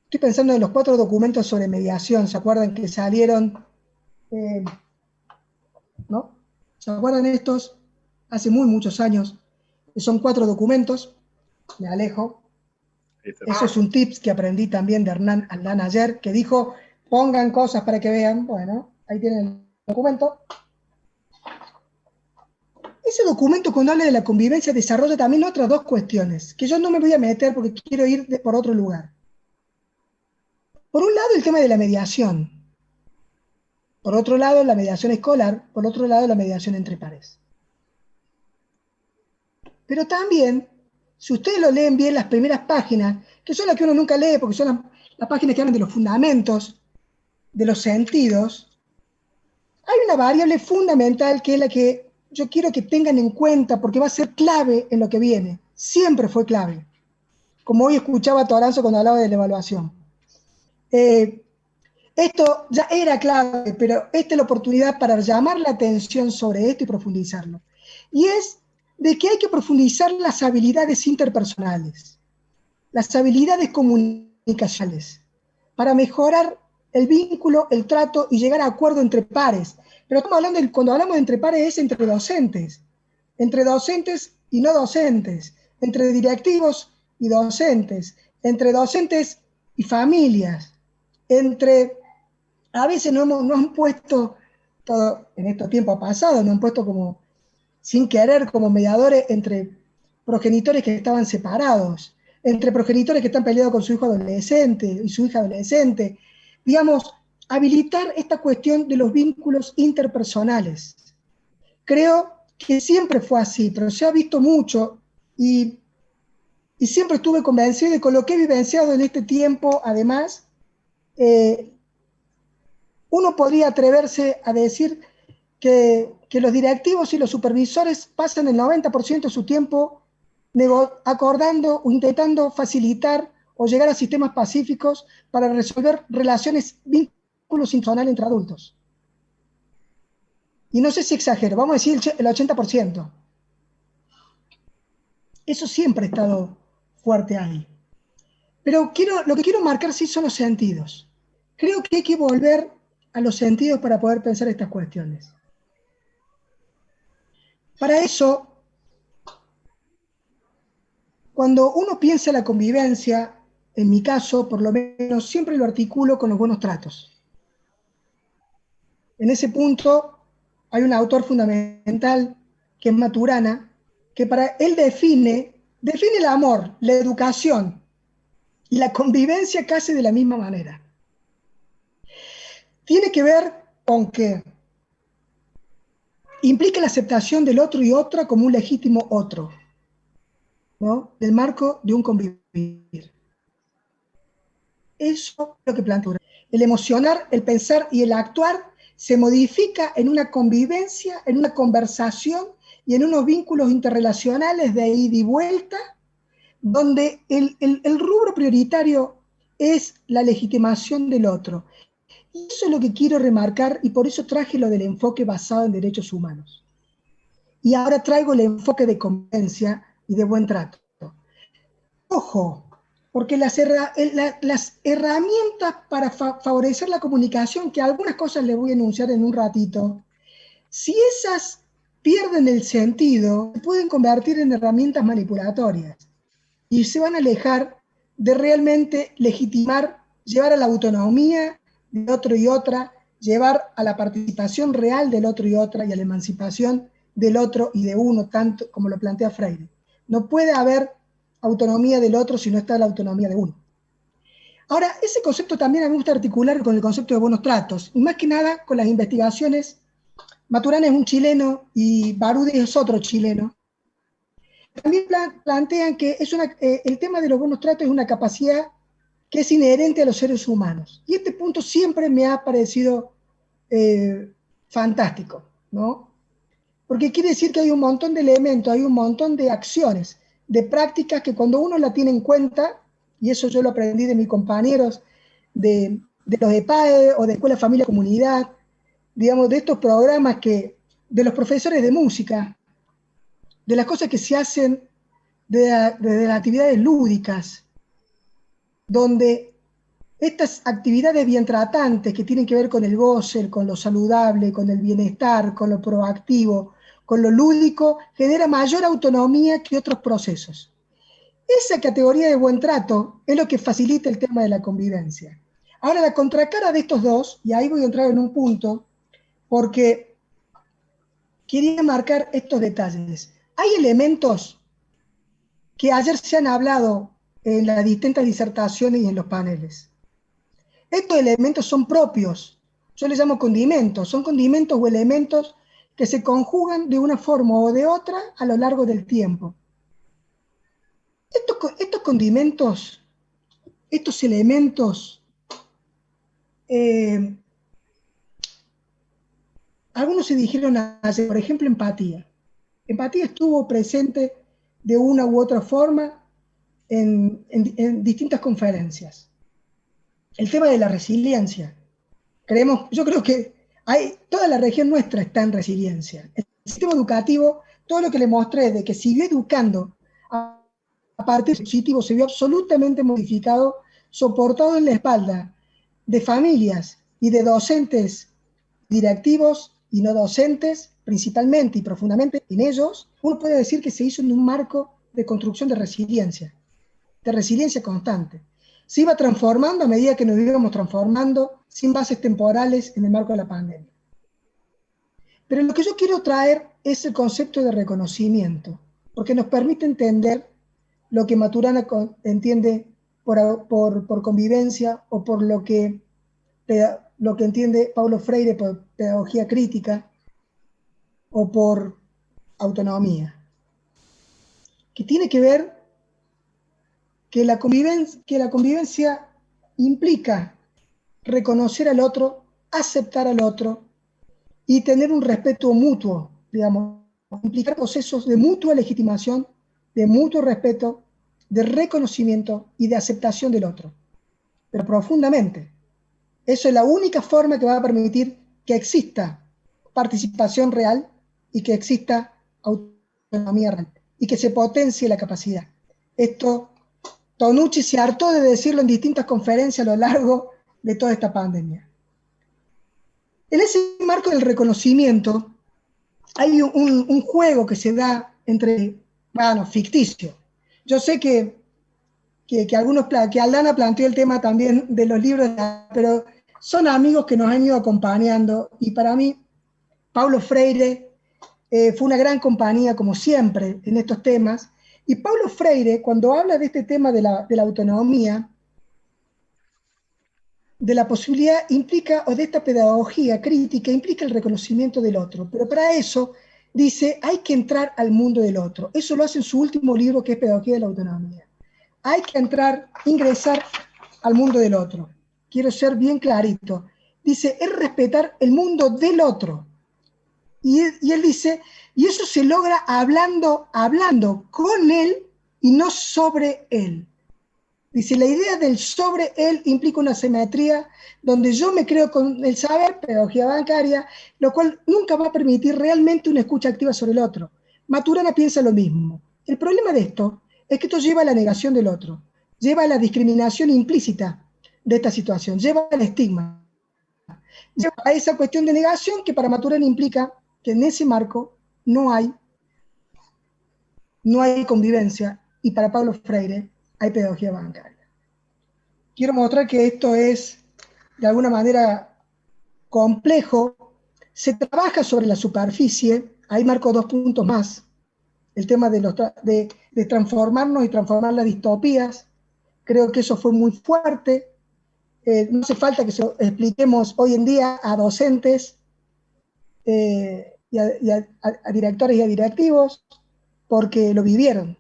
estoy pensando en los 4 documentos sobre mediación, ¿se acuerdan que salieron? ¿No? ¿Se acuerdan estos? Hace muchos años. Son 4 documentos, me alejo. Eso es un tips que aprendí también de Hernán Aldán ayer, que dijo, pongan cosas para que vean. Bueno, ahí tienen el documento. ese documento cuando habla de la convivencia desarrolla también otras dos cuestiones, que yo no me voy a meter porque quiero ir por otro lugar. Por un lado, el tema de la mediación. Por otro lado, la mediación escolar. Por otro lado, la mediación entre pares. Pero también, si ustedes lo leen bien las primeras páginas, que son las que uno nunca lee porque son las páginas que hablan de los fundamentos, de los sentidos, hay una variable fundamental que es la que yo quiero que tengan en cuenta porque va a ser clave en lo que viene. Siempre fue clave. Como hoy escuchaba a Toranzo cuando hablaba de la evaluación. Esto ya era clave, pero esta es la oportunidad para llamar la atención sobre esto y profundizarlo. Y es de que hay que profundizar las habilidades interpersonales, las habilidades comunicacionales, para mejorar el vínculo, el trato y llegar a acuerdo entre pares. Pero estamos hablando, cuando hablamos de entre pares, es entre docentes y no docentes, entre directivos y docentes, entre docentes y familias, a veces no han puesto, todo, en estos tiempos pasados, no han puesto como, sin querer, como mediadores entre progenitores que estaban separados, entre progenitores que están peleados con su hijo adolescente y su hija adolescente. Digamos, habilitar esta cuestión de los vínculos interpersonales. Creo que siempre fue así, pero se ha visto mucho y siempre estuve convencido de con lo que he vivenciado en este tiempo, además, uno podría atreverse a decir que los directivos y los supervisores pasan el 90% de su tiempo acordando o intentando facilitar o llegar a sistemas pacíficos para resolver relaciones, vínculos institucionales entre adultos. Y no sé si exagero, vamos a decir el 80%. Eso siempre ha estado fuerte ahí. Pero lo que quiero marcar sí son los sentidos. Creo que hay que volver a los sentidos para poder pensar estas cuestiones. Para eso, cuando uno piensa en la convivencia, en mi caso, por lo menos, siempre lo articulo con los buenos tratos. En ese punto hay un autor fundamental, que es Maturana, que para él define el amor, la educación y la convivencia casi de la misma manera. Tiene que ver con que implica la aceptación del otro y otra como un legítimo otro, ¿no? Del marco de un convivir. Eso es lo que plantea. El emocionar, el pensar y el actuar se modifica en una convivencia, en una conversación y en unos vínculos interrelacionales de ida y vuelta, donde el rubro prioritario es la legitimación del otro. Y eso es lo que quiero remarcar y por eso traje lo del enfoque basado en derechos humanos. Y ahora traigo el enfoque de convivencia y de buen trato. Ojo, porque las herramientas para favorecer la comunicación, que algunas cosas les voy a enunciar en un ratito, si esas pierden el sentido, se pueden convertir en herramientas manipulatorias y se van a alejar de realmente legitimar, llevar a la autonomía de otro y otra, llevar a la participación real del otro y otra y a la emancipación del otro y de uno, tanto como lo plantea Freire. No puede haber autonomía del otro si no está la autonomía de uno. Ahora, ese concepto también a mí me gusta articular con el concepto de buenos tratos, y más que nada con las investigaciones. Maturana es un chileno y Barudi es otro chileno. También plantean que el tema de los buenos tratos es una capacidad que es inherente a los seres humanos. Y este punto siempre me ha parecido fantástico, ¿no? Porque quiere decir que hay un montón de elementos, hay un montón de acciones, de prácticas que cuando uno la tiene en cuenta, y eso yo lo aprendí de mis compañeros de los EPAE o de Escuela, Familia, Comunidad, digamos, de estos programas de los profesores de música, de las cosas que se hacen de las actividades lúdicas, donde estas actividades bien tratantes que tienen que ver con el goce, con lo saludable, con el bienestar, con lo proactivo, con lo lúdico, genera mayor autonomía que otros procesos. Esa categoría de buen trato es lo que facilita el tema de la convivencia. Ahora, la contracara de estos dos, y ahí voy a entrar en un punto, porque quería marcar estos detalles. Hay elementos que ayer se han hablado en las distintas disertaciones y en los paneles. Estos elementos son propios, yo les llamo condimentos, son condimentos o elementos que se conjugan de una forma o de otra a lo largo del tiempo. Estos condimentos, estos elementos, algunos se dijeron ayer, por ejemplo, empatía. Empatía estuvo presente de una u otra forma en distintas conferencias. El tema de la resiliencia. Yo creo que toda la región nuestra está en resiliencia. El sistema educativo, todo lo que le mostré de que siguió educando a partir de positivo, se vio absolutamente modificado, soportado en la espalda de familias y de docentes directivos y no docentes, principalmente y profundamente en ellos. Uno puede decir que se hizo en un marco de construcción de resiliencia constante. Se iba transformando a medida que nos íbamos transformando sin bases temporales en el marco de la pandemia. Pero lo que yo quiero traer es el concepto de reconocimiento, porque nos permite entender lo que Maturana entiende por convivencia o por lo que entiende Paulo Freire por pedagogía crítica o por autonomía, que tiene que ver que la convivencia implica reconocer al otro, aceptar al otro y tener un respeto mutuo, digamos, implicar procesos de mutua legitimación, de mutuo respeto, de reconocimiento y de aceptación del otro, pero profundamente. Eso es la única forma que va a permitir que exista participación real y que exista autonomía real y que se potencie la capacidad. Esto, Tonucci se hartó de decirlo en distintas conferencias a lo largo de toda esta pandemia. En ese marco del reconocimiento hay un juego que se da ficticio. Yo sé que Aldana planteó el tema también de los libros, pero son amigos que nos han ido acompañando y para mí Paulo Freire fue una gran compañía como siempre en estos temas, y Paulo Freire cuando habla de este tema de la autonomía, de la posibilidad implica, o de esta pedagogía crítica, implica el reconocimiento del otro, pero para eso dice hay que entrar al mundo del otro. Eso lo hace en su último libro que es Pedagogía de la Autonomía. Hay que ingresar al mundo del otro. Quiero ser bien clarito. Dice, es respetar el mundo del otro. Y él dice, y eso se logra hablando con él y no sobre él. Dice, la idea del sobre él implica una simetría donde yo me creo con el saber, pedagogía bancaria, lo cual nunca va a permitir realmente una escucha activa sobre el otro. Maturana piensa lo mismo. El problema de esto es que esto lleva a la negación del otro, lleva a la discriminación implícita de esta situación, lleva al estigma, lleva a esa cuestión de negación que para Maturana implica que en ese marco no hay convivencia y para Paulo Freire hay pedagogía bancaria. Quiero mostrar que esto es de alguna manera complejo, se trabaja sobre la superficie, ahí marco 2 puntos más, el tema de transformarnos y transformar las distopías. Creo que eso fue muy fuerte. No hace falta que se lo expliquemos hoy en día a docentes y a directores y a directivos, porque lo vivieron.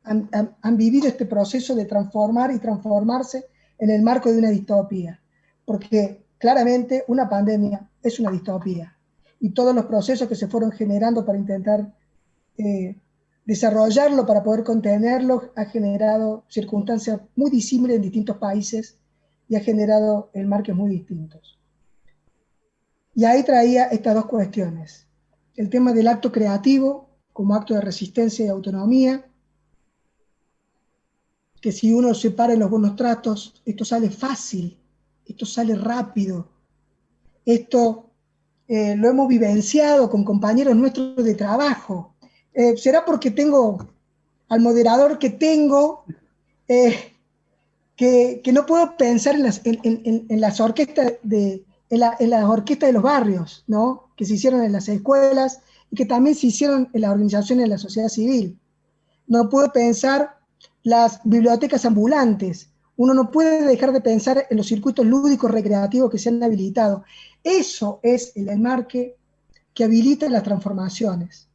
Han vivido este proceso de transformar y transformarse en el marco de una distopía. Porque claramente una pandemia es una distopía. Y todos los procesos que se fueron generando para intentar desarrollarlo, para poder contenerlo, ha generado circunstancias muy disímiles en distintos países y ha generado marcos muy distintos. Y ahí traía estas 2 cuestiones. El tema del acto creativo como acto de resistencia y autonomía, que si uno separa en los buenos tratos, esto sale fácil, esto sale rápido, esto lo hemos vivenciado con compañeros nuestros de trabajo. ¿Será porque tengo al moderador que tengo, que no puedo pensar en las orquestas de los barrios, ¿no? que se hicieron en las escuelas y que también se hicieron en las organizaciones de la sociedad civil. No puedo pensar las bibliotecas ambulantes. Uno no puede dejar de pensar en los circuitos lúdicos recreativos que se han habilitado. Eso es el enmarque que habilita las transformaciones,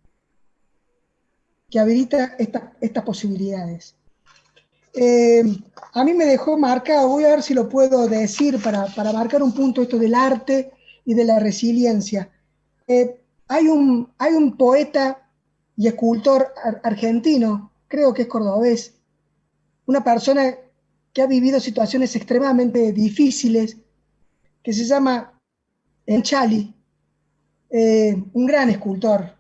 que habilita estas posibilidades. A mí me dejó marcado, voy a ver si lo puedo decir para marcar un punto esto del arte y de la resiliencia. Hay un poeta y escultor argentino, creo que es cordobés, una persona que ha vivido situaciones extremadamente difíciles, que se llama Chali, un gran escultor,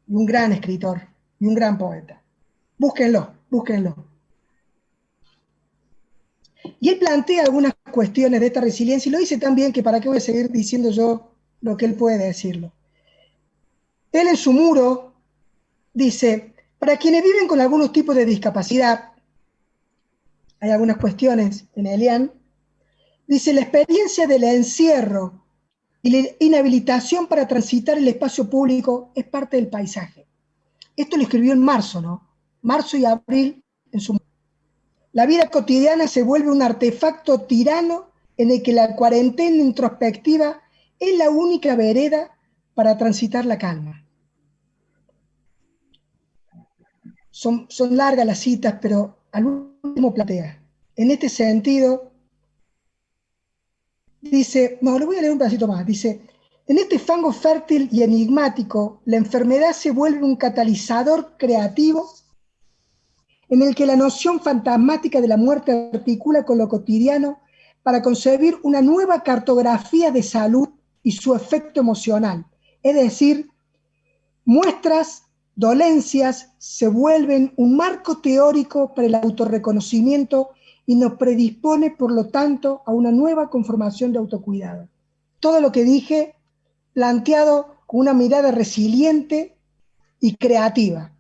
y un gran escritor, y un gran poeta. Búsquenlo, búsquenlo. Y él plantea algunas cuestiones de esta resiliencia, y lo dice tan bien que para qué voy a seguir diciendo yo lo que él puede decirlo. Él en su muro dice, para quienes viven con algunos tipos de discapacidad, hay algunas cuestiones en Elian, dice, la experiencia del encierro y la inhabilitación para transitar el espacio público es parte del paisaje. Esto lo escribió en marzo, ¿no? Marzo y abril en su... La vida cotidiana se vuelve un artefacto tirano en el que la cuarentena introspectiva es la única vereda para transitar la calma. Son largas las citas, pero al último plantea. En este sentido, dice, no, le voy a leer un pedacito más, dice, en este fango fértil y enigmático, la enfermedad se vuelve un catalizador creativo en el que la noción fantasmática de la muerte articula con lo cotidiano para concebir una nueva cartografía de salud y su efecto emocional. Es decir, muestras, dolencias se vuelven un marco teórico para el autorreconocimiento y nos predispone, por lo tanto, a una nueva conformación de autocuidado. Todo lo que dije planteado con una mirada resiliente y creativa.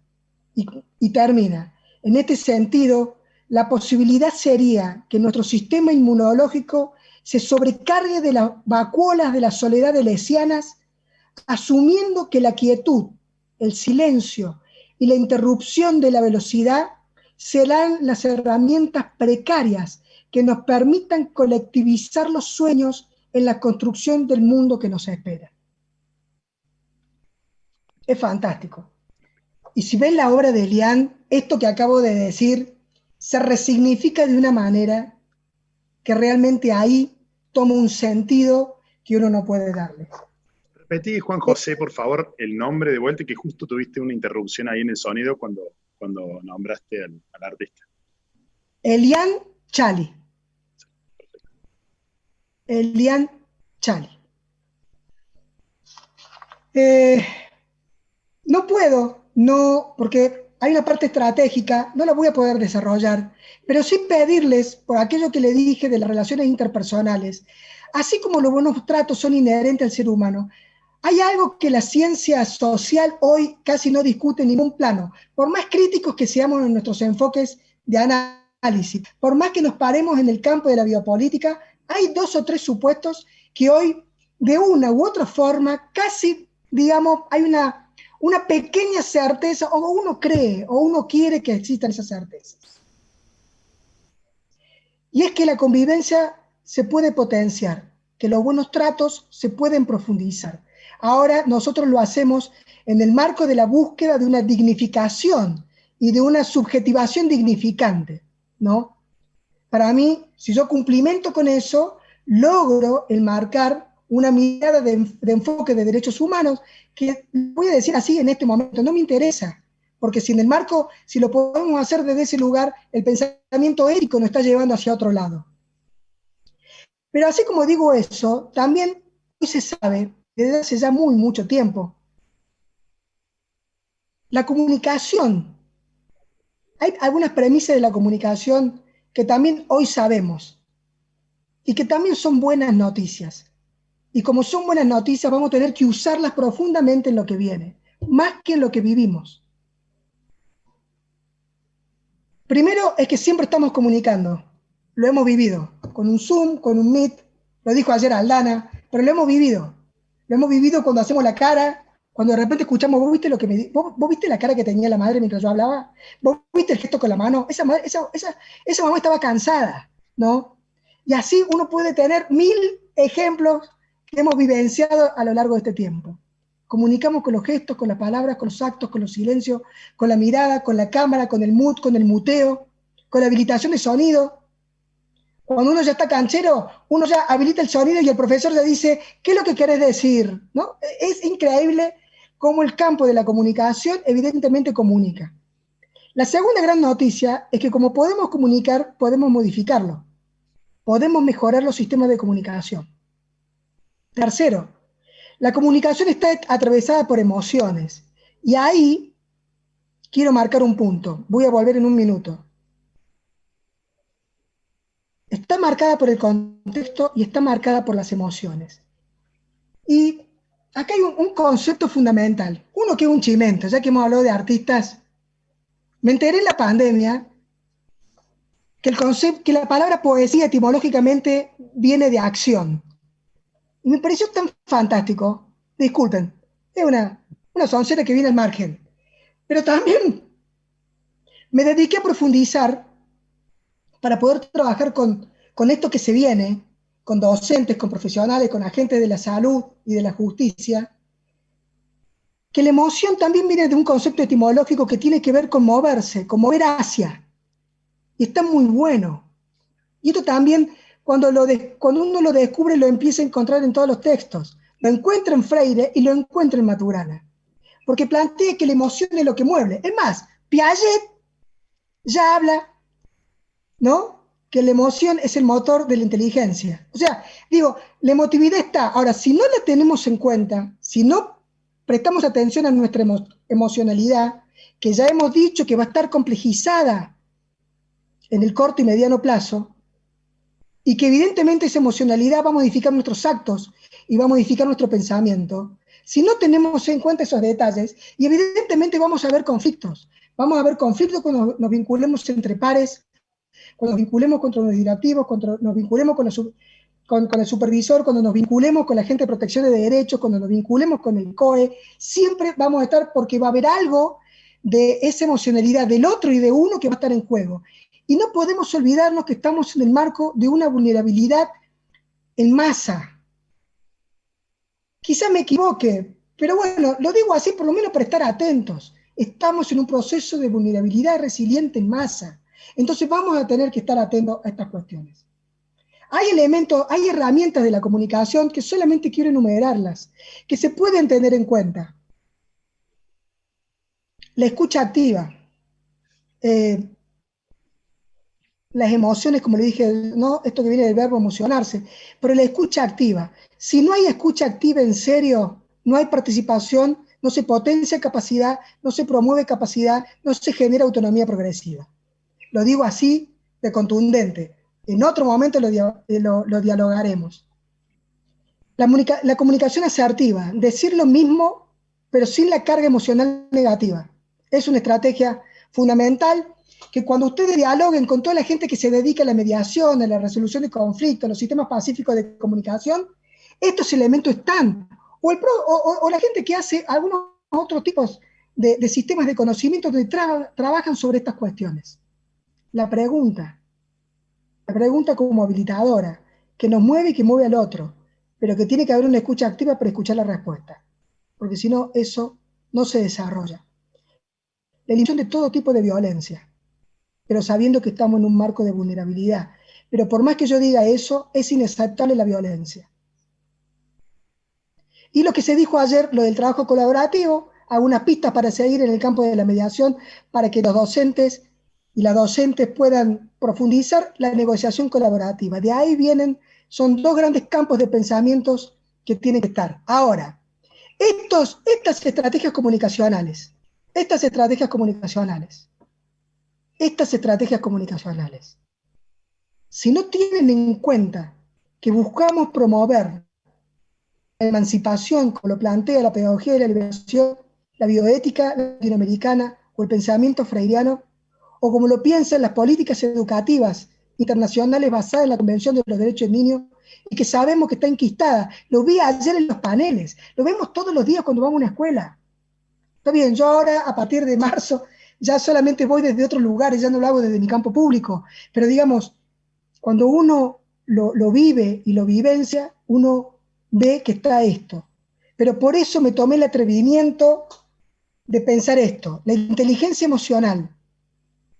Y termina. En este sentido, la posibilidad sería que nuestro sistema inmunológico se sobrecargue de las vacuolas de la soledad de lesianas, asumiendo que la quietud, el silencio y la interrupción de la velocidad serán las herramientas precarias que nos permitan colectivizar los sueños en la construcción del mundo que nos espera. Es fantástico. Y si ven la obra de Elian, esto que acabo de decir se resignifica de una manera que realmente ahí toma un sentido que uno no puede darle. Repetí, Juan José, por favor, el nombre de vuelta, que justo tuviste una interrupción ahí en el sonido cuando nombraste al artista. Elian Chali. Elian Chali. No puedo, no, porque hay una parte estratégica, no la voy a poder desarrollar, pero sí pedirles, por aquello que le dije de las relaciones interpersonales, así como los buenos tratos son inherentes al ser humano, hay algo que la ciencia social hoy casi no discute en ningún plano, por más críticos que seamos en nuestros enfoques de análisis, por más que nos paremos en el campo de la biopolítica, hay 2 o 3 supuestos que hoy, de una u otra forma, casi, digamos, hay una pequeña certeza, o uno cree, o uno quiere que existan esas certezas. Y es que la convivencia se puede potenciar, que los buenos tratos se pueden profundizar. Ahora nosotros lo hacemos en el marco de la búsqueda de una dignificación y de una subjetivación dignificante, ¿no? Para mí, si yo cumplimento con eso, logro enmarcar una mirada de enfoque de derechos humanos que, voy a decir así en este momento, no me interesa, porque si en el marco, si lo podemos hacer desde ese lugar, el pensamiento ético nos está llevando hacia otro lado. Pero así como digo eso, también hoy se sabe, desde hace ya mucho tiempo, la comunicación. Hay algunas premisas de la comunicación que también hoy sabemos y que también son buenas noticias. Y como son buenas noticias, vamos a tener que usarlas profundamente en lo que viene, más que en lo que vivimos. Primero es que siempre estamos comunicando, lo hemos vivido, con un Zoom, con un Meet, lo dijo ayer Aldana, pero lo hemos vivido. Lo hemos vivido cuando hacemos la cara, cuando de repente escuchamos, ¿vos viste, vos viste la cara que tenía la madre mientras yo hablaba? ¿Vos viste el gesto con la mano? Esa mamá estaba cansada, ¿no? Y así uno puede tener 1000 ejemplos que hemos vivenciado a lo largo de este tiempo. Comunicamos con los gestos, con las palabras, con los actos, con los silencios, con la mirada, con la cámara, con el mood, con el muteo, con la habilitación de sonido. Cuando uno ya está canchero, uno ya habilita el sonido y el profesor le dice, ¿qué es lo que querés decir? ¿No? Es increíble cómo el campo de la comunicación evidentemente comunica. La segunda gran noticia es que como podemos comunicar, podemos modificarlo. Podemos mejorar los sistemas de comunicación. Tercero, la comunicación está atravesada por emociones. Y ahí quiero marcar un punto. Voy a volver en un minuto. Está marcada por el contexto y está marcada por las emociones. Y acá hay un concepto fundamental. Uno que es un chimento, ya que hemos hablado de artistas. Me enteré en la pandemia que la palabra poesía etimológicamente viene de acción. Y me pareció tan fantástico. Disculpen, es una soncera que viene al margen. Pero también me dediqué a profundizar para poder trabajar con esto que se viene, con docentes, con profesionales, con agentes de la salud y de la justicia, que la emoción también viene de un concepto etimológico que tiene que ver con moverse, con mover hacia. Y está muy bueno. Y esto también, cuando uno lo descubre, lo empieza a encontrar en todos los textos. Lo encuentra en Freire y lo encuentra en Maturana. Porque plantea que la emoción es lo que mueve. Es más, Piaget ya habla, ¿no?, que la emoción es el motor de la inteligencia. O sea, digo, la emotividad está. Ahora, si no la tenemos en cuenta, si no prestamos atención a nuestra emocionalidad, que ya hemos dicho que va a estar complejizada en el corto y mediano plazo, y que evidentemente esa emocionalidad va a modificar nuestros actos y va a modificar nuestro pensamiento, si no tenemos en cuenta esos detalles, y evidentemente vamos a ver conflictos. Vamos a ver conflictos cuando nos vinculemos entre pares, cuando nos vinculemos con los directivos, cuando nos vinculemos con el supervisor, cuando nos vinculemos con la gente de protección de derechos, cuando nos vinculemos con el COE, siempre vamos a estar, porque va a haber algo de esa emocionalidad del otro y de uno que va a estar en juego. Y no podemos olvidarnos que estamos en el marco de una vulnerabilidad en masa. Quizá me equivoque, pero bueno, lo digo así por lo menos para estar atentos. Estamos en un proceso de vulnerabilidad resiliente en masa. Entonces vamos a tener que estar atentos a estas cuestiones. Hay elementos, hay herramientas de la comunicación que solamente quiero enumerarlas, que se pueden tener en cuenta. La escucha activa. Las emociones, como le dije, ¿no?, esto que viene del verbo emocionarse, pero la escucha activa. Si no hay escucha activa en serio, no hay participación, no se potencia capacidad, no se promueve capacidad, no se genera autonomía progresiva. Lo digo así de contundente. En otro momento lo dialogaremos. La comunicación asertiva, decir lo mismo, pero sin la carga emocional negativa. Es una estrategia fundamental que cuando ustedes dialoguen con toda la gente que se dedica a la mediación, a la resolución de conflictos, a los sistemas pacíficos de comunicación, estos elementos están. O la gente que hace algunos otros tipos de sistemas de conocimiento que trabajan sobre estas cuestiones. La pregunta como habilitadora, que nos mueve y que mueve al otro, pero que tiene que haber una escucha activa para escuchar la respuesta, porque si no, eso no se desarrolla. La eliminación de todo tipo de violencia, pero sabiendo que estamos en un marco de vulnerabilidad. Pero por más que yo diga eso, es inaceptable la violencia. Y lo que se dijo ayer, lo del trabajo colaborativo, algunas pistas para seguir en el campo de la mediación, para que los docentes y las docentes puedan profundizar la negociación colaborativa. De ahí son dos grandes campos de pensamientos que tienen que estar. Ahora, estas estrategias comunicacionales, si no tienen en cuenta que buscamos promover la emancipación, como lo plantea la pedagogía de la liberación, la bioética latinoamericana o el pensamiento freiriano, o como lo piensan las políticas educativas internacionales basadas en la Convención de los Derechos del Niño y que sabemos que está enquistada. Lo vi ayer en los paneles, lo vemos todos los días cuando vamos a una escuela. Está bien, yo ahora a partir de marzo ya solamente voy desde otros lugares, ya no lo hago desde mi campo público, pero digamos, cuando uno lo vive y lo vivencia, uno ve que está esto. Pero por eso me tomé el atrevimiento de pensar esto, la inteligencia emocional,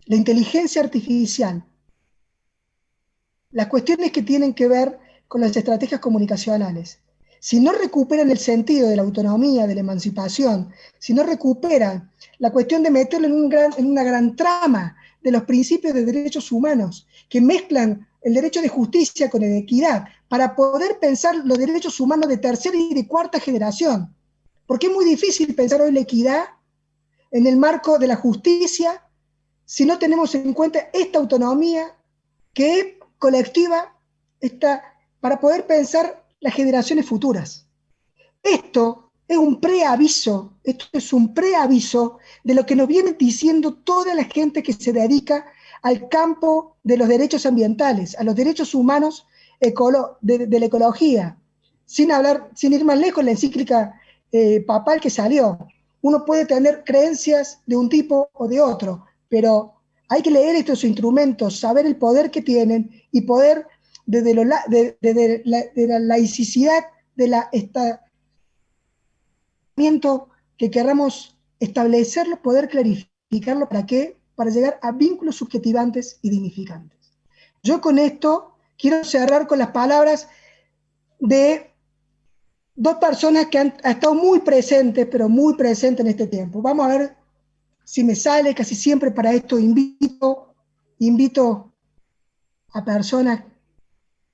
la inteligencia artificial, las cuestiones que tienen que ver con las estrategias comunicacionales. Si no recuperan el sentido de la autonomía, de la emancipación, si no recuperan la cuestión de meterlo en una gran trama de los principios de derechos humanos, que mezclan el derecho de justicia con el de equidad, para poder pensar los derechos humanos de tercera y de cuarta generación. Porque es muy difícil pensar hoy la equidad en el marco de la justicia si no tenemos en cuenta esta autonomía que es colectiva para poder pensar las generaciones futuras. Esto es un preaviso de lo que nos viene diciendo toda la gente que se dedica al campo de los derechos ambientales, a los derechos humanos de la ecología. Sin ir más lejos, la encíclica papal que salió. Uno puede tener creencias de un tipo o de otro, pero hay que leer estos instrumentos, saber el poder que tienen y poder, desde la laicidad de la que queramos establecerlo, poder clarificarlo. ¿Para qué? Para llegar a vínculos subjetivantes y dignificantes. Yo con esto quiero cerrar con las palabras de dos personas que han estado muy presentes, pero muy presentes en este tiempo. Vamos a ver si me sale. Casi siempre para esto invito a personas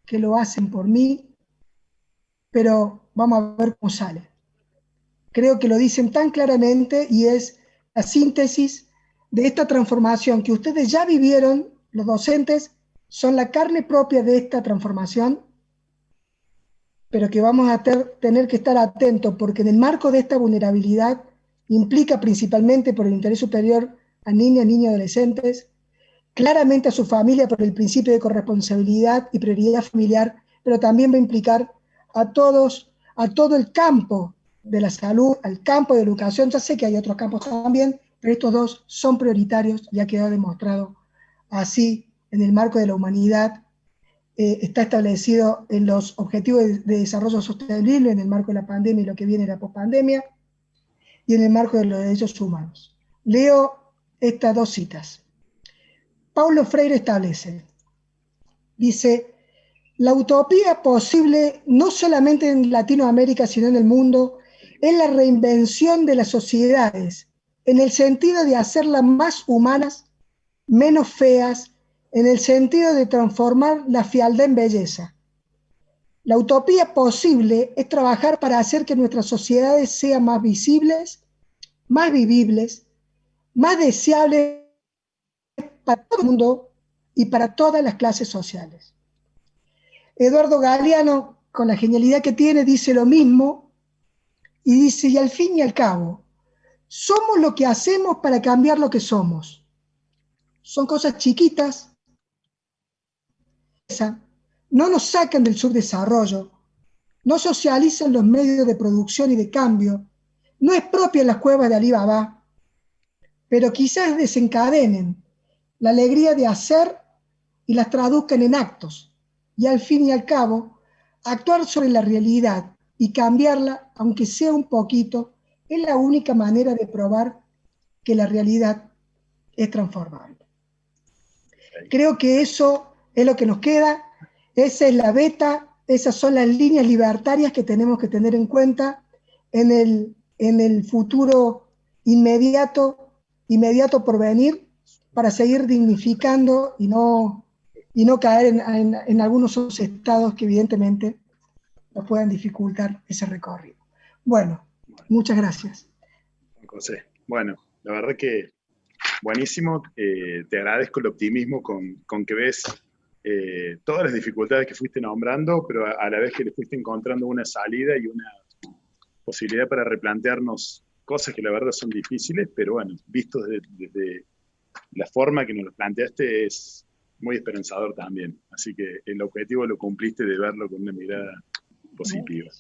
que lo hacen por mí, pero vamos a ver cómo sale. Creo que lo dicen tan claramente y es la síntesis de esta transformación que ustedes ya vivieron, los docentes son la carne propia de esta transformación, pero que vamos a tener que estar atentos porque en el marco de esta vulnerabilidad implica principalmente por el interés superior a niñas, niños y adolescentes, claramente a su familia por el principio de corresponsabilidad y prioridad familiar, pero también va a implicar a todo el campo de la salud, al campo de educación. Ya sé que hay otros campos también, pero estos dos son prioritarios y ha quedado demostrado así en el marco de la humanidad. Está establecido en los Objetivos de Desarrollo Sostenible, en el marco de la pandemia y lo que viene de la pospandemia, y en el marco de los derechos humanos. Leo estas dos citas. Paulo Freire establece, dice, la utopía posible no solamente en Latinoamérica, sino en el mundo, es la reinvención de las sociedades, en el sentido de hacerlas más humanas, menos feas, en el sentido de transformar la fealdad en belleza. La utopía posible es trabajar para hacer que nuestras sociedades sean más visibles, más vivibles, más deseables para todo el mundo y para todas las clases sociales. Eduardo Galeano, con la genialidad que tiene, dice lo mismo y dice, y al fin y al cabo, somos lo que hacemos para cambiar lo que somos. Son cosas chiquitas, no nos sacan del subdesarrollo, no socializan los medios de producción y de cambio, no es propia las cuevas de Alibaba, pero quizás desencadenen la alegría de hacer y las traduzcan en actos. Y al fin y al cabo, actuar sobre la realidad y cambiarla, aunque sea un poquito, es la única manera de probar que la realidad es transformable. Creo que eso es lo que nos queda, esa es la beta, esas son las líneas libertarias que tenemos que tener en cuenta en el futuro inmediato por venir, para seguir dignificando y no caer en algunos otros estados que evidentemente nos puedan dificultar ese recorrido. Bueno, muchas gracias. José, bueno, la verdad que buenísimo. Te agradezco el optimismo con que ves todas las dificultades que fuiste nombrando, pero a la vez que le fuiste encontrando una salida y una posibilidad para replantearnos cosas que la verdad son difíciles, pero bueno, vistos desde la forma que nos lo planteaste es muy esperanzador también. Así que el objetivo lo cumpliste de verlo con una mirada positiva.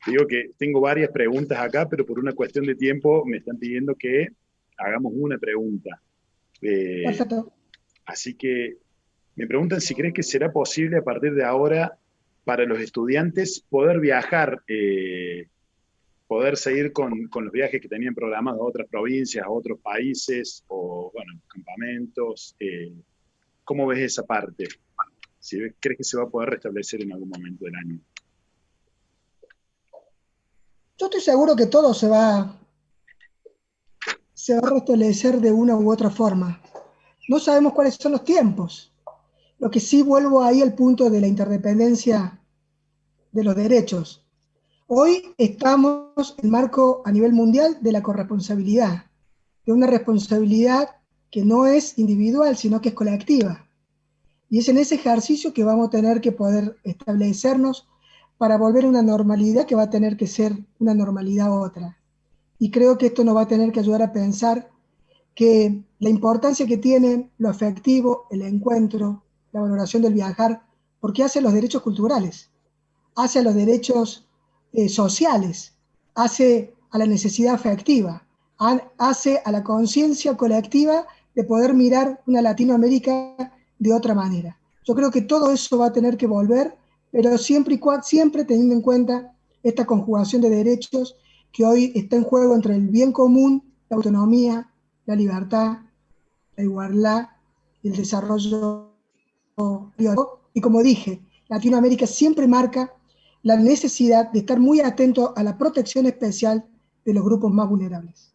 Digo que tengo varias preguntas acá, pero por una cuestión de tiempo me están pidiendo que hagamos una pregunta. Perfecto. Así que me preguntan si crees que será posible a partir de ahora para los estudiantes poder viajar, poder seguir con los viajes que tenían programados a otras provincias, a otros países, o bueno, campamentos. ¿Cómo ves esa parte? Si crees que se va a poder restablecer en algún momento del año. Yo estoy seguro que todo se va a restablecer de una u otra forma. No sabemos cuáles son los tiempos. Lo que sí, vuelvo ahí al punto de la interdependencia de los derechos. Hoy estamos en marco a nivel mundial de la corresponsabilidad, de una responsabilidad que no es individual, sino que es colectiva. Y es en ese ejercicio que vamos a tener que poder establecernos para volver a una normalidad que va a tener que ser una normalidad otra. Y creo que esto nos va a tener que ayudar a pensar que la importancia que tiene lo afectivo, el encuentro, la valoración del viajar, porque hace a los derechos culturales, hace a los derechos sociales, hace a la necesidad afectiva, hace a la conciencia colectiva de poder mirar una Latinoamérica de otra manera. Yo creo que todo eso va a tener que volver, pero siempre teniendo en cuenta esta conjugación de derechos que hoy está en juego entre el bien común, la autonomía, la libertad, la igualdad y el desarrollo. Y como dije, Latinoamérica siempre marca la necesidad de estar muy atento a la protección especial de los grupos más vulnerables.